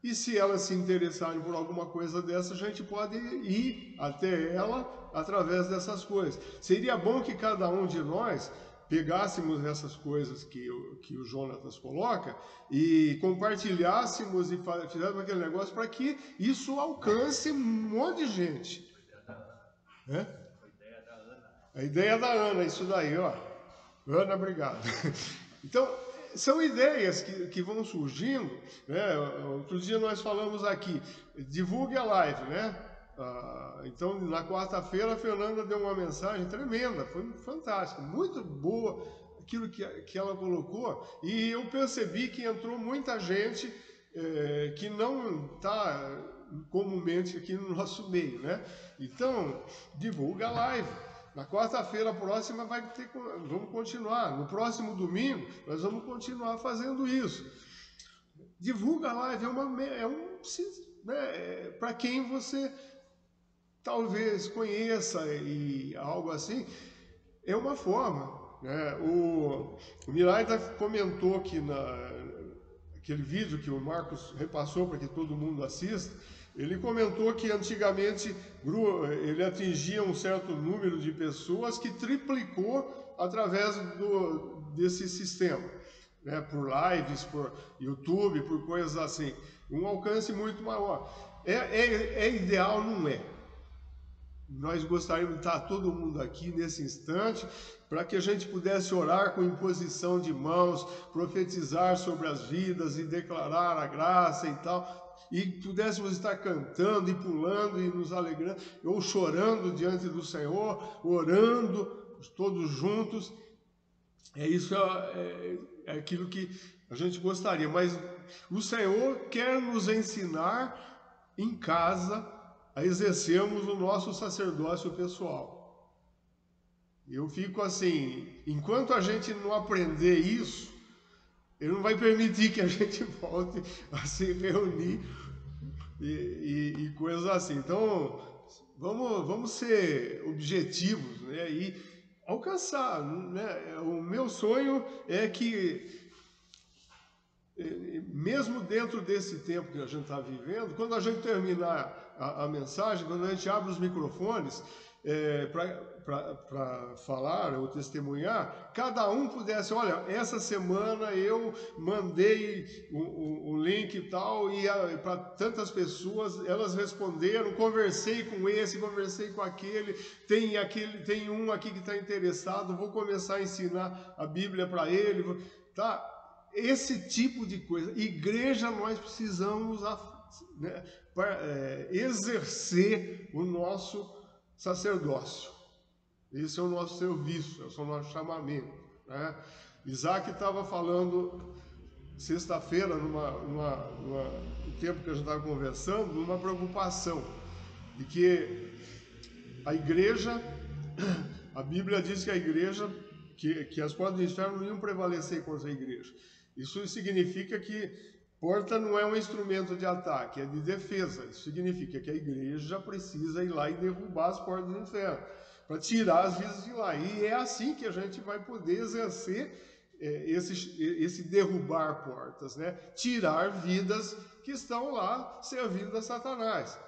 e se elas se interessarem por alguma coisa dessa, a gente pode ir até ela através dessas coisas. Seria bom que cada um de nós pegássemos essas coisas que o Jonatas coloca e compartilhássemos e fizéssemos aquele negócio para que isso alcance um monte de gente. A ideia da Ana, isso daí, ó. Ana, obrigado. Então, são ideias que vão surgindo, né? Outro dia nós falamos aqui, divulgue a live, né? Então, na quarta-feira, a Fernanda deu uma mensagem tremenda, foi fantástico, muito boa aquilo que ela colocou, e eu percebi que entrou muita gente que não está comumente aqui no nosso meio, né? Então, divulga a live. Na quarta-feira próxima vamos continuar. No próximo domingo, nós vamos continuar fazendo isso. Divulga a live, para quem você talvez conheça e algo assim, é uma forma, né? O Miraida comentou que aquele vídeo que o Marcos repassou para que todo mundo assista, ele comentou que antigamente ele atingia um certo número de pessoas que triplicou através desse sistema, né? Por lives, por YouTube, por coisas assim, um alcance muito maior. É ideal, não é? Nós gostaríamos de estar todo mundo aqui nesse instante para que a gente pudesse orar com imposição de mãos, profetizar sobre as vidas e declarar a graça e tal, e pudéssemos estar cantando e pulando e nos alegrando, ou chorando diante do Senhor, orando todos juntos. Isso é aquilo que a gente gostaria, mas o Senhor quer nos ensinar em casa a exercermos o nosso sacerdócio pessoal. Eu fico assim, enquanto a gente não aprender isso, Ele não vai permitir que a gente volte a se reunir e coisas assim. Então, vamos ser objetivos, né? E alcançar, né? O meu sonho é que, mesmo dentro desse tempo que a gente está vivendo, quando a gente terminar a mensagem, quando a gente abre os microfones para falar ou testemunhar, cada um pudesse, olha, essa semana eu mandei o link e tal, e para tantas pessoas, elas responderam, conversei com esse, conversei com aquele, tem um aqui que está interessado, vou começar a ensinar a Bíblia para ele, tá? Esse tipo de coisa. Igreja, nós precisamos, né, exercer o nosso sacerdócio. Esse é o nosso serviço, esse é o nosso chamamento, né? Isaac estava falando sexta-feira, no tempo que a gente estava conversando, numa preocupação de que a igreja, a Bíblia diz que a igreja, que as portas do inferno não iam prevalecer contra a igreja. Isso significa que porta não é um instrumento de ataque, é de defesa. Isso significa que a igreja precisa ir lá e derrubar as portas do inferno, para tirar as vidas de lá. E é assim que a gente vai poder exercer esse derrubar portas, né? Tirar vidas que estão lá servindo a Satanás.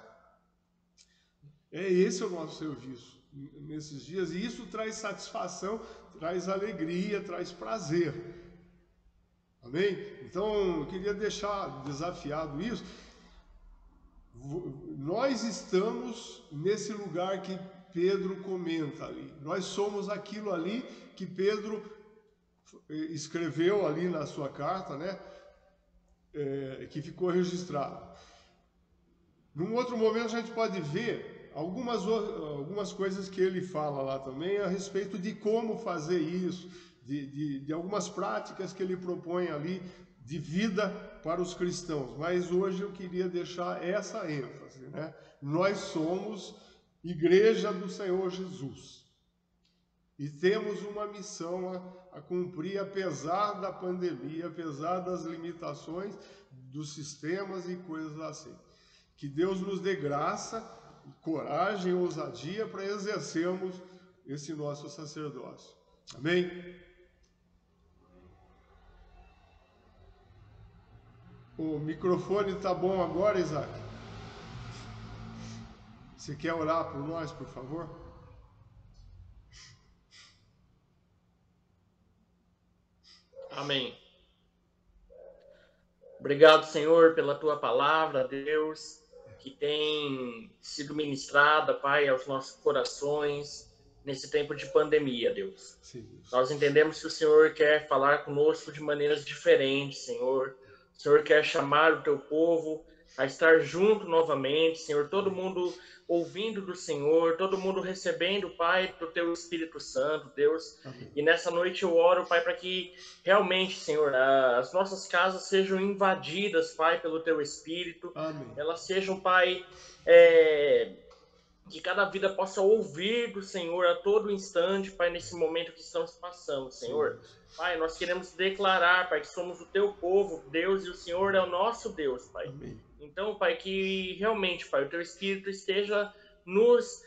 Esse é o nosso serviço nesses dias, e isso traz satisfação, traz alegria, traz prazer. Amém? Então, eu queria deixar desafiado isso. Nós estamos nesse lugar que Pedro comenta ali. Nós somos aquilo ali que Pedro escreveu ali na sua carta, né? Que ficou registrado. Num outro momento a gente pode ver algumas coisas que ele fala lá também a respeito de como fazer isso, de algumas práticas que ele propõe ali de vida para os cristãos. Mas hoje eu queria deixar essa ênfase, né? Nós somos Igreja do Senhor Jesus e temos uma missão a cumprir, apesar da pandemia, apesar das limitações dos sistemas e coisas assim. Que Deus nos dê graça, coragem, ousadia para exercermos esse nosso sacerdócio. Amém? O microfone está bom agora, Isaac? Você quer orar por nós, por favor? Amém. Obrigado, Senhor, pela tua palavra, Deus, que tem sido ministrada, Pai, aos nossos corações nesse tempo de pandemia, Deus. Sim, Deus. Nós entendemos que o Senhor quer falar conosco de maneiras diferentes, Senhor. O Senhor quer chamar o teu povo a estar junto novamente, Senhor, todo mundo ouvindo do Senhor, todo mundo recebendo, Pai, do teu Espírito Santo, Deus. Amém. E nessa noite eu oro, Pai, para que realmente, Senhor, as nossas casas sejam invadidas, Pai, pelo teu Espírito. Amém. Elas sejam, Pai, que cada vida possa ouvir do Senhor a todo instante, Pai, nesse momento que estamos passando, Senhor. Sim. Pai, nós queremos declarar, Pai, que somos o teu povo, Deus, e o Senhor é o nosso Deus, Pai. Amém. Então, Pai, que realmente, Pai, o teu Espírito esteja nos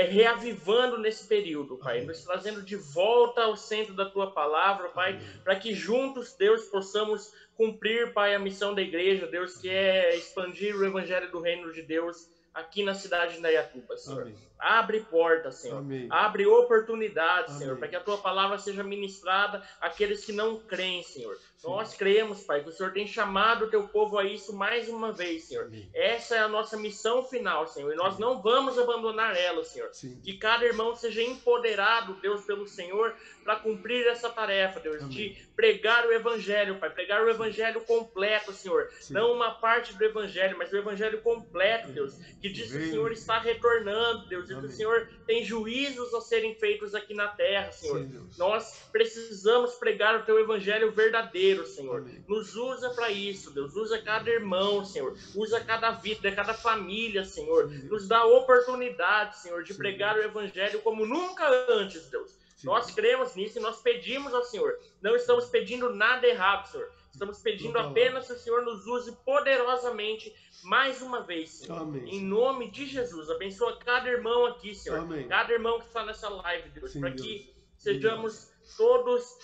reavivando nesse período, Pai, Amém. nos trazendo de volta ao centro da tua palavra, Pai, para que juntos, Deus, possamos cumprir, Pai, a missão da igreja, Deus, que é expandir o evangelho do reino de Deus aqui na cidade de Indaiatuba, Senhor. Amém. Abre portas, Senhor. Amém. Abre oportunidades, Amém. Senhor, para que a tua palavra seja ministrada àqueles que não creem, Senhor. Sim. Nós cremos, Pai, que o Senhor tem chamado o teu povo a isso mais uma vez, Senhor. Amém. Essa é a nossa missão final, Senhor, e nós não vamos abandonar ela, Senhor. Sim. Que cada irmão seja empoderado, Deus, pelo Senhor, para cumprir essa tarefa, Deus, Amém. de pregar o evangelho, Pai, pregar o evangelho completo, Senhor. Sim. Não uma parte do evangelho, mas o evangelho completo, Deus, que diz que o Senhor está retornando, Deus, e que o Senhor tem juízos a serem feitos aqui na terra, Senhor. Sim, nós precisamos pregar o teu evangelho verdadeiro, Senhor. Amém. Nos usa para isso, Deus. Usa cada irmão, Senhor. Usa cada vida, cada família, Senhor. Sim, nos dá oportunidade, Senhor, de pregar o evangelho como nunca antes, Deus. Sim. Nós cremos nisso e nós pedimos ao Senhor. Não estamos pedindo nada errado, Senhor. Estamos pedindo apenas que o Senhor nos use poderosamente mais uma vez, Senhor. Amém. Em nome de Jesus. Abençoa cada irmão aqui, Senhor. Amém. Cada irmão que está nessa live, Deus. Para que Deus. sejamos todos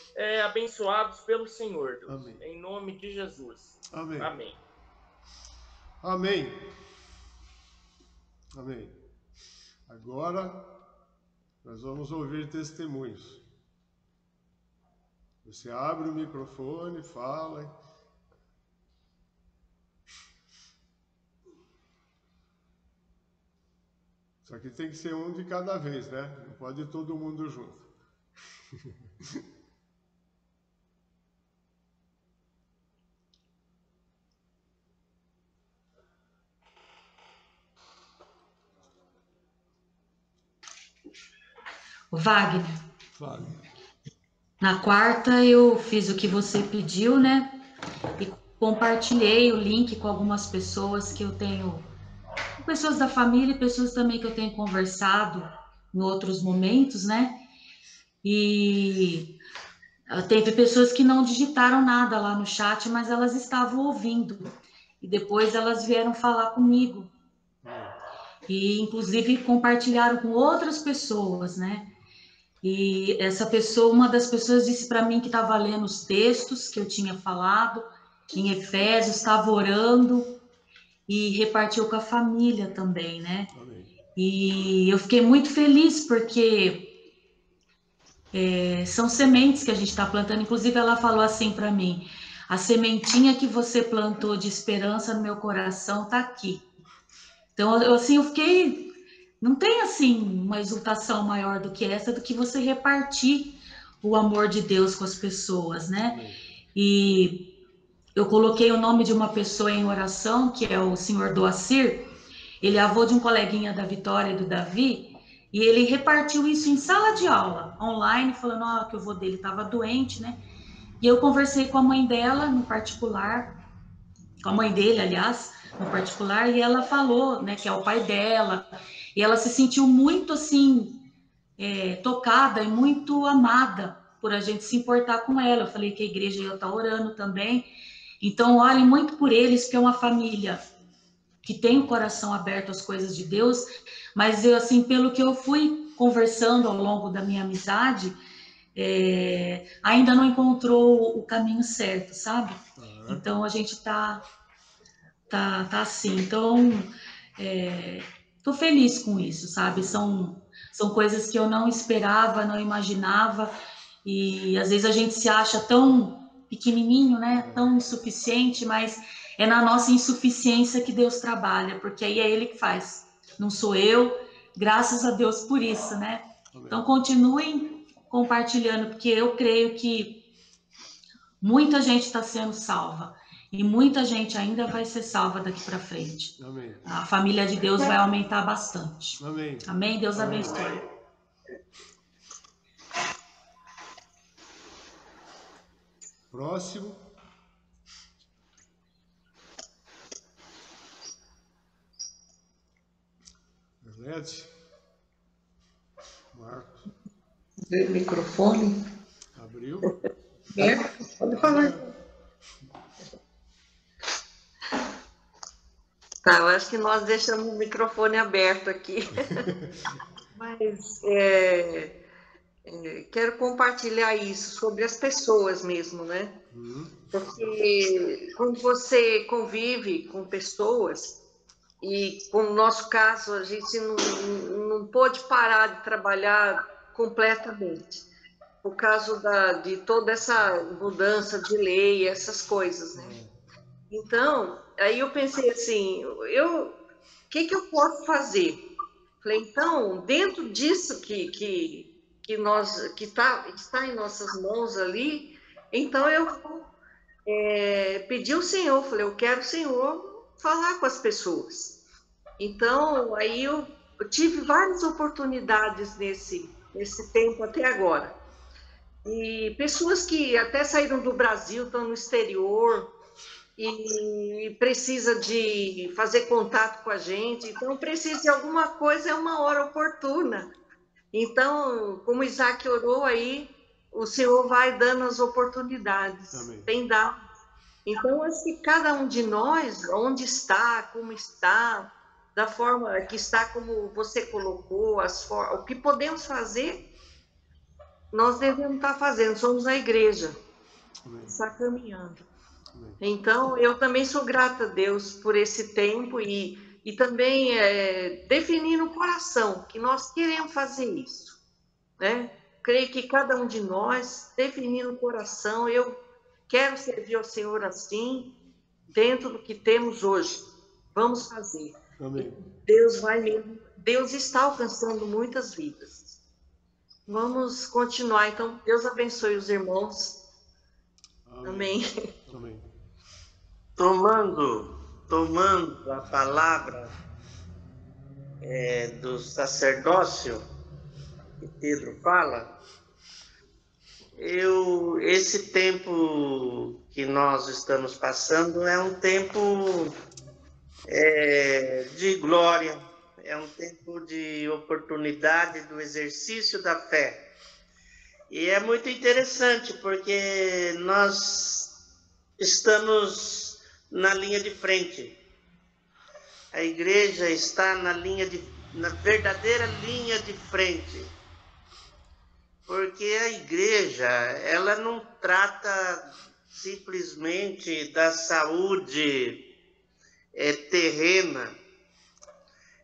abençoados pelo Senhor, Deus. Amém. Em nome de Jesus. Amém. Amém. Amém. Amém. Agora nós vamos ouvir testemunhos. Você abre o microfone, fala. Só que tem que ser um de cada vez, né? Não pode todo mundo junto. Wagner. Fale. Na quarta eu fiz o que você pediu, né? E compartilhei o link com algumas pessoas que eu tenho, pessoas da família e pessoas também que eu tenho conversado em outros momentos, né? E teve pessoas que não digitaram nada lá no chat, mas elas estavam ouvindo. E depois elas vieram falar comigo. E inclusive compartilharam com outras pessoas, né? E essa pessoa, uma das pessoas disse para mim que estava lendo os textos que eu tinha falado em Efésios, estava orando e repartiu com a família também, né? E eu fiquei muito feliz porque são sementes que a gente está plantando. Inclusive ela falou assim para mim: a sementinha que você plantou de esperança no meu coração está aqui. Então eu fiquei, não tem assim uma exultação maior do que essa, do que você repartir o amor de Deus com as pessoas, né? E eu coloquei o nome de uma pessoa em oração, que é o senhor Doacir. Ele é avô de um coleguinha da Vitória e do Davi, e ele repartiu isso em sala de aula, online, falando que o avô dele estava doente, né? E eu conversei com a mãe dela, no particular, com a mãe dele, aliás, no particular, e ela falou, né, que é o pai dela, e ela se sentiu muito, assim, tocada e muito amada por a gente se importar com ela. Eu falei que a igreja ia estar orando também, então orem muito por eles, porque é uma família que tem o coração aberto às coisas de Deus, mas eu, assim, pelo que eu fui conversando ao longo da minha amizade, ainda não encontrou o caminho certo, sabe? Então a gente tá assim. Então tô feliz com isso, sabe? São coisas que eu não esperava, não imaginava, e às vezes a gente se acha tão pequenininho, né? Tão insuficiente, mas é na nossa insuficiência que Deus trabalha, porque aí é Ele que faz, não sou eu. Graças a Deus por isso, né? Então continuem compartilhando, porque eu creio que muita gente está sendo salva e muita gente ainda vai ser salva daqui para frente. Amém. A família de Deus vai aumentar bastante. Amém. Amém. Deus abençoe. Próximo. Arlete. Marcos. Microfone. Abriu. Pode falar. Tá, eu acho que nós deixamos o microfone aberto aqui. Mas quero compartilhar isso sobre as pessoas mesmo, né? Porque quando você convive com pessoas, e como no nosso caso, a gente não pôde parar de trabalhar completamente, por causa de toda essa mudança de lei, essas coisas, né? Então, aí eu pensei assim, o que eu posso fazer? Falei, então, dentro disso que está em nossas mãos ali, então eu vou pedir ao Senhor. Falei, eu quero o Senhor falar com as pessoas. Então, aí eu tive várias oportunidades nesse tempo até agora. E pessoas que até saíram do Brasil, estão no exterior e precisa de fazer contato com a gente, então precisa de alguma coisa, é uma hora oportuna. Então, como Isaac orou aí, o Senhor vai dando as oportunidades. Amém. Tem dado. Então, acho que cada um de nós, onde está, como está, da forma que está, como você colocou, o que podemos fazer, nós devemos estar fazendo. Somos a igreja, está caminhando. Amém. Então, eu também sou grata a Deus por esse tempo e também definir no coração que nós queremos fazer isso, né? Creio que cada um de nós definir no coração, eu quero servir ao Senhor assim, dentro do que temos hoje. Vamos fazer. Amém. Deus está alcançando muitas vidas. Vamos continuar. Então, Deus abençoe os irmãos. Amém. Amém. Tomando a palavra do sacerdócio que Pedro fala, esse tempo que nós estamos passando é um tempo de glória, é um tempo de oportunidade do exercício da fé. E é muito interessante porque nós estamos na linha de frente. A igreja está na verdadeira linha de frente. porque a igreja, ela não trata simplesmente da saúde terrena.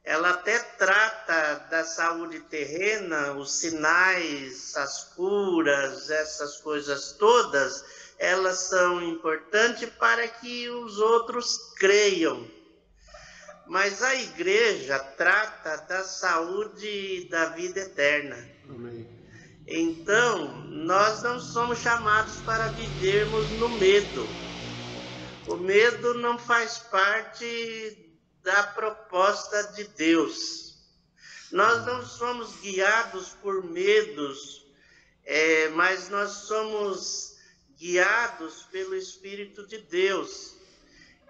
Ela até trata da saúde terrena, os sinais, as curas, essas coisas todas, elas são importantes para que os outros creiam. Mas a igreja trata da saúde da vida eterna. Amém. Então, nós não somos chamados para vivermos no medo. O medo não faz parte da proposta de Deus. Nós não somos guiados por medos, mas nós somos guiados pelo Espírito de Deus.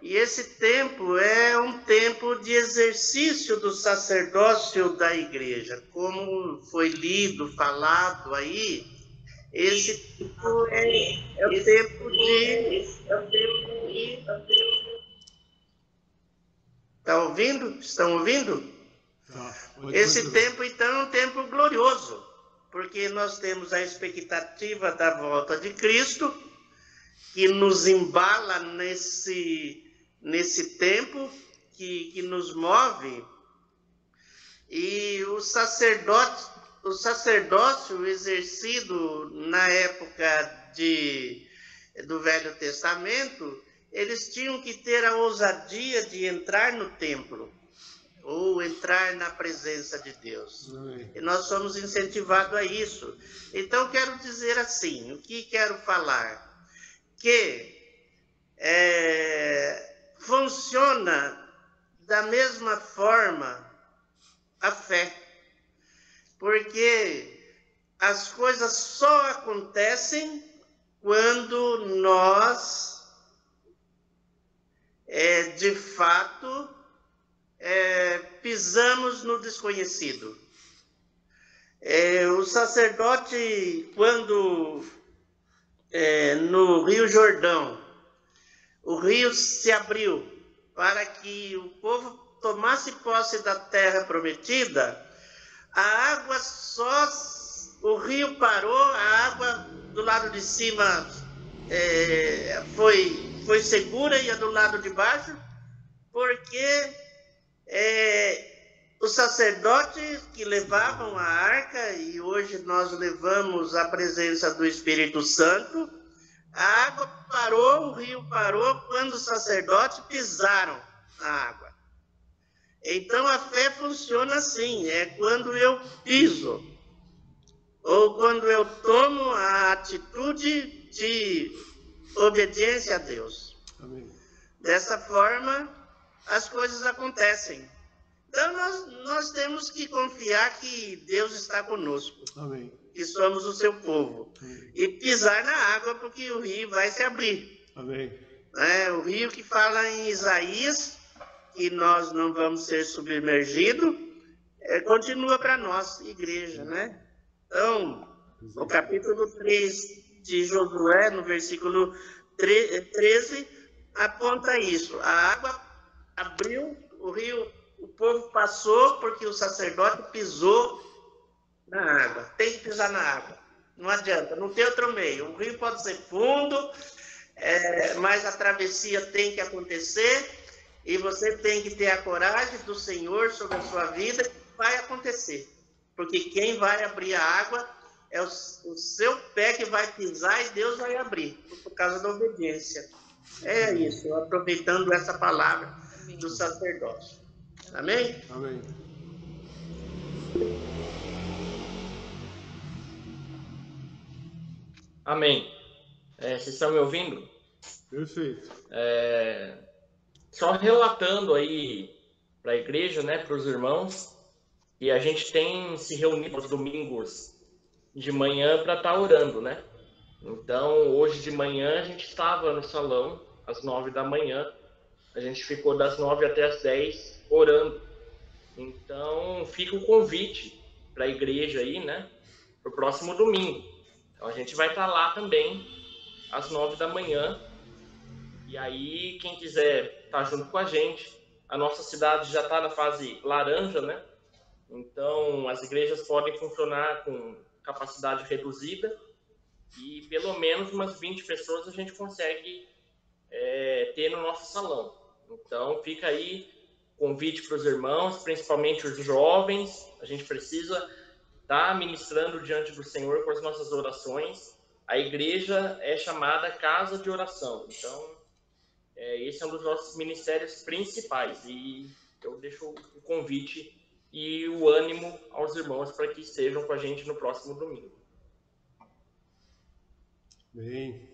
E esse tempo é um tempo de exercício do sacerdócio da igreja. Como foi lido, falado aí, esse tempo é o tempo de... Está ouvindo? Estão ouvindo? Esse tempo, então, é um tempo glorioso, porque nós temos a expectativa da volta de Cristo, que nos embala nesse tempo, que nos move, e o sacerdócio exercido na época do Velho Testamento, eles tinham que ter a ousadia de entrar no templo, ou entrar na presença de Deus. E nós somos incentivados a isso. Então, quero dizer assim, o que quero falar? Que funciona da mesma forma a fé, porque as coisas só acontecem quando nós, de fato, pisamos no desconhecido. O sacerdote, quando no Rio Jordão, o rio se abriu para que o povo tomasse posse da terra prometida, a água o rio parou, a água do lado de cima foi segura e a do lado de baixo, porque os sacerdotes que levavam a arca, e hoje nós levamos a presença do Espírito Santo, a água parou, o rio parou quando os sacerdotes pisaram na água. Então a fé funciona assim, é quando eu piso, ou quando eu tomo a atitude de obediência a Deus. Amém. Dessa forma, as coisas acontecem. Então nós temos que confiar que Deus está conosco. Amém. Que somos o seu povo. Amém. E pisar na água, porque o rio vai se abrir. Amém. O rio que fala em Isaías, que nós não vamos ser submergidos, continua para nós, igreja, né? Então, o capítulo 3 de Josué, no versículo 13, aponta isso. A água abriu, o rio, o povo passou, porque o sacerdote pisou na água. Tem que pisar na água. Não adianta, não tem outro meio. O rio pode ser fundo, mas a travessia tem que acontecer, e você tem que ter a coragem do Senhor sobre a sua vida, que vai acontecer. Porque quem vai abrir a água é o seu pé que vai pisar, e Deus vai abrir, por causa da obediência. É isso, aproveitando essa palavra do sacerdócio. Amém? Amém. Amém. Vocês estão me ouvindo? Perfeito. Só relatando aí para a igreja, né, para os irmãos, que a gente tem se reunido aos domingos de manhã para estar orando, né? Então, hoje de manhã a gente estava no salão, às 9 da manhã. A gente ficou das 9 até as 10 orando. Então, fica o convite para a igreja aí, né? Para o próximo domingo. Então, a gente vai estar lá também, às 9 da manhã. E aí, quem quiser estar junto com a gente, a nossa cidade já está na fase laranja, né? Então, as igrejas podem funcionar com capacidade reduzida e pelo menos umas 20 pessoas a gente consegue ter no nosso salão. Então, fica aí convite para os irmãos, principalmente os jovens. A gente precisa estar ministrando diante do Senhor com as nossas orações. A igreja é chamada casa de oração. Então, esse é um dos nossos ministérios principais. E eu deixo o convite e o ânimo aos irmãos para que estejam com a gente no próximo domingo. Bem.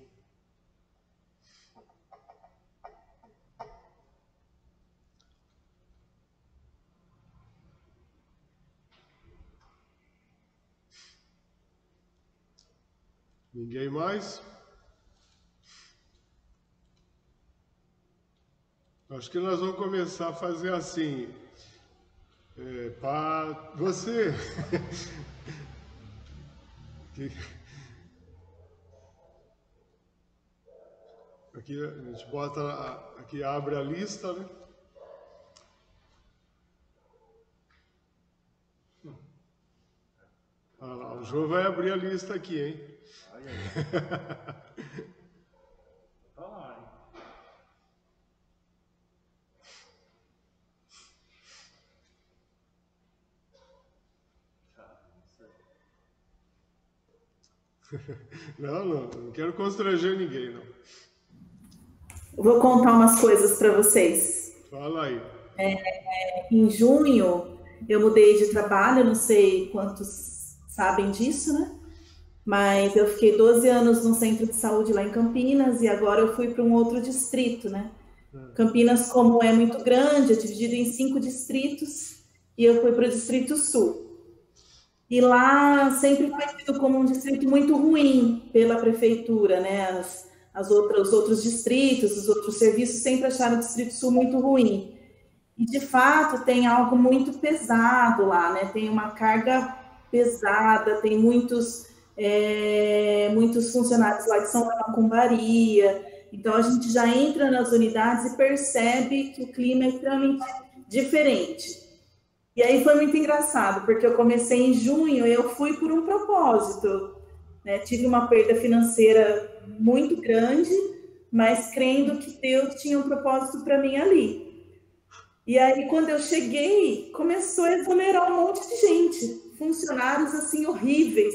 Ninguém mais? Acho que nós vamos começar a fazer assim. Para você. Aqui a gente bota, aqui abre a lista, né? Ah lá, o João vai abrir a lista aqui, hein? Tá lá, hein? Não quero constranger ninguém, não. Eu vou contar umas coisas para vocês. Fala aí. Em junho, eu mudei de trabalho, não sei quantos sabem disso, né? Mas eu fiquei 12 anos no centro de saúde lá em Campinas e agora eu fui para um outro distrito, né? Campinas, como é muito grande, é dividido em 5 distritos e eu fui para o Distrito Sul. E lá sempre foi tido como um distrito muito ruim pela prefeitura, né? Os outros distritos, os outros serviços sempre acharam o Distrito Sul muito ruim. E, de fato, tem algo muito pesado lá, né? Tem uma carga pesada, tem muitos funcionários lá que são da macumbaria. Então, a gente já entra nas unidades e percebe que o clima é extremamente diferente. E aí foi muito engraçado, porque eu comecei em junho, eu fui por um propósito, né? Tive uma perda financeira muito grande, mas crendo que Deus tinha um propósito para mim ali. E aí, quando eu cheguei, começou a exonerar um monte de gente, funcionários assim horríveis,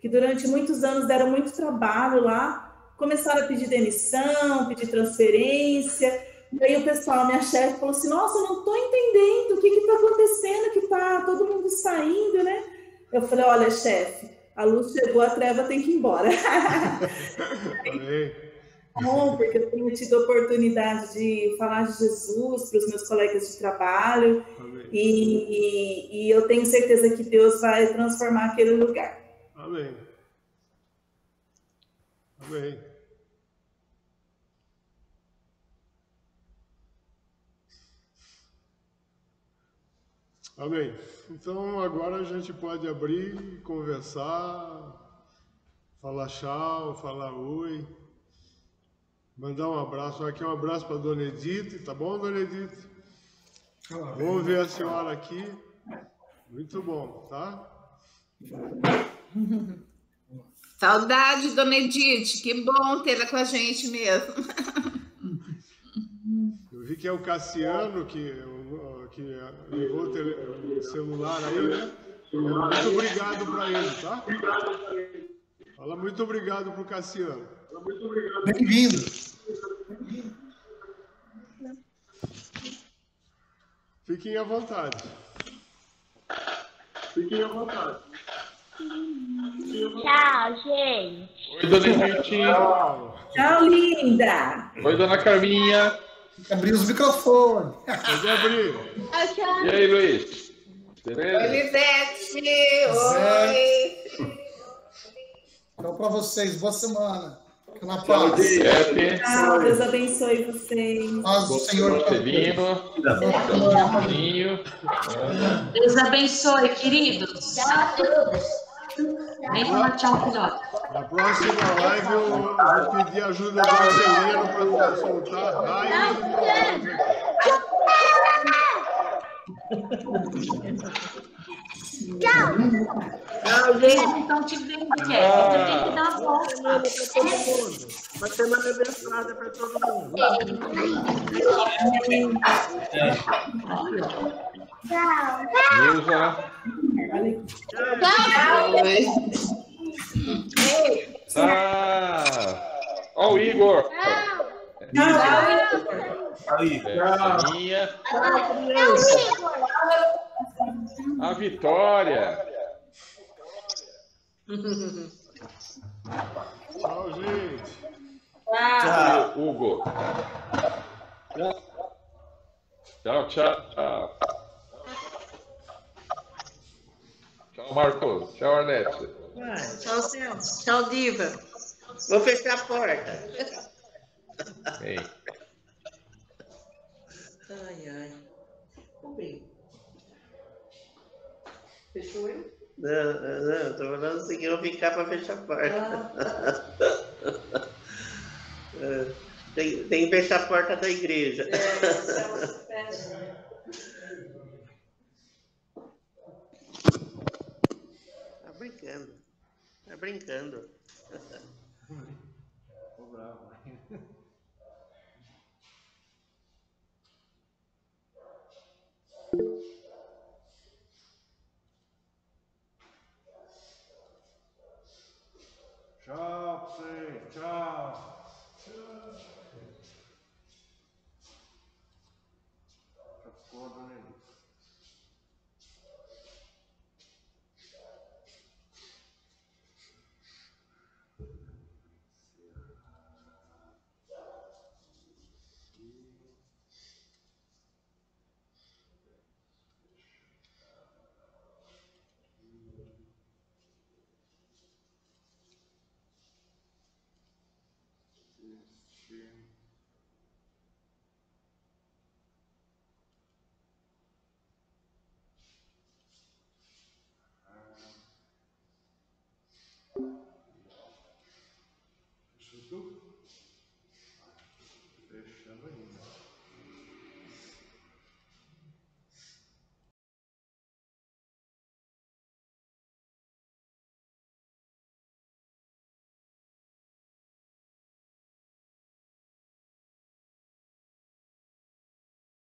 que durante muitos anos deram muito trabalho lá, começaram a pedir demissão, pedir transferência. E aí o pessoal, minha chefe, falou assim, nossa, eu não estou entendendo o que está acontecendo, que está todo mundo saindo, né? Eu falei, olha, chefe, a luz chegou, a treva tem que ir embora. Bom, porque eu tenho tido a oportunidade de falar de Jesus para os meus colegas de trabalho e eu tenho certeza que Deus vai transformar aquele lugar. Amém. Amém. Amém. Então agora a gente pode abrir, conversar, falar tchau, falar oi, mandar um abraço. Aqui um abraço para a Dona Edith, tá bom, Dona Edith? Vamos ver a senhora aqui. Muito bom, tá? Saudade, Dona Edith, que bom tê-la com a gente mesmo. Eu vi que é o Cassiano que levou o celular aí, né? Muito obrigado para ele, tá? Fala muito obrigado para o Cassiano. Bem-vindo. Fiquem à vontade. Fiquem à vontade. Tchau, gente. Oi, Dona Edith. Tchau, linda. Oi, Dona Carminha. Abrir os microfones. Pode abrir. E aí, Luiz? Beleza? Oi, Lisete. Oi. Então, para vocês, boa semana. Fica na Tchau, paz. Tchau, Deus abençoe vocês. Paz do Senhor. Deus abençoe, queridos. Tchau a todos. Vem falar tchau, filhote. Na próxima live eu vou pedir ajuda do Argelino para soltar raio. Tchau. Tchau, gente. Então te vendo, Kézia. Você tem que dar a volta. Uma semana abençoada para todo mundo. Tchau. Nilza. Tchau. Ó o Igor. Aí, Minha. A Vitória. Tchau, gente. Tchau, Hugo. Tchau, tchau, tchau. Tchau, Marcos. Tchau, Arnete. Tchau, Celso. Tchau, Diva. Vou fechar a porta. Ei. Ai, ai. Vamos bem. Fechou eu? Não, tô falando assim que eu vou ficar para fechar a porta. Tem que fechar a porta da igreja. Tá brincando. Tá brincando. Tô bravo. Tchau pra vocês. Tchau. Tchau, dona Elisa. Fechou tudo?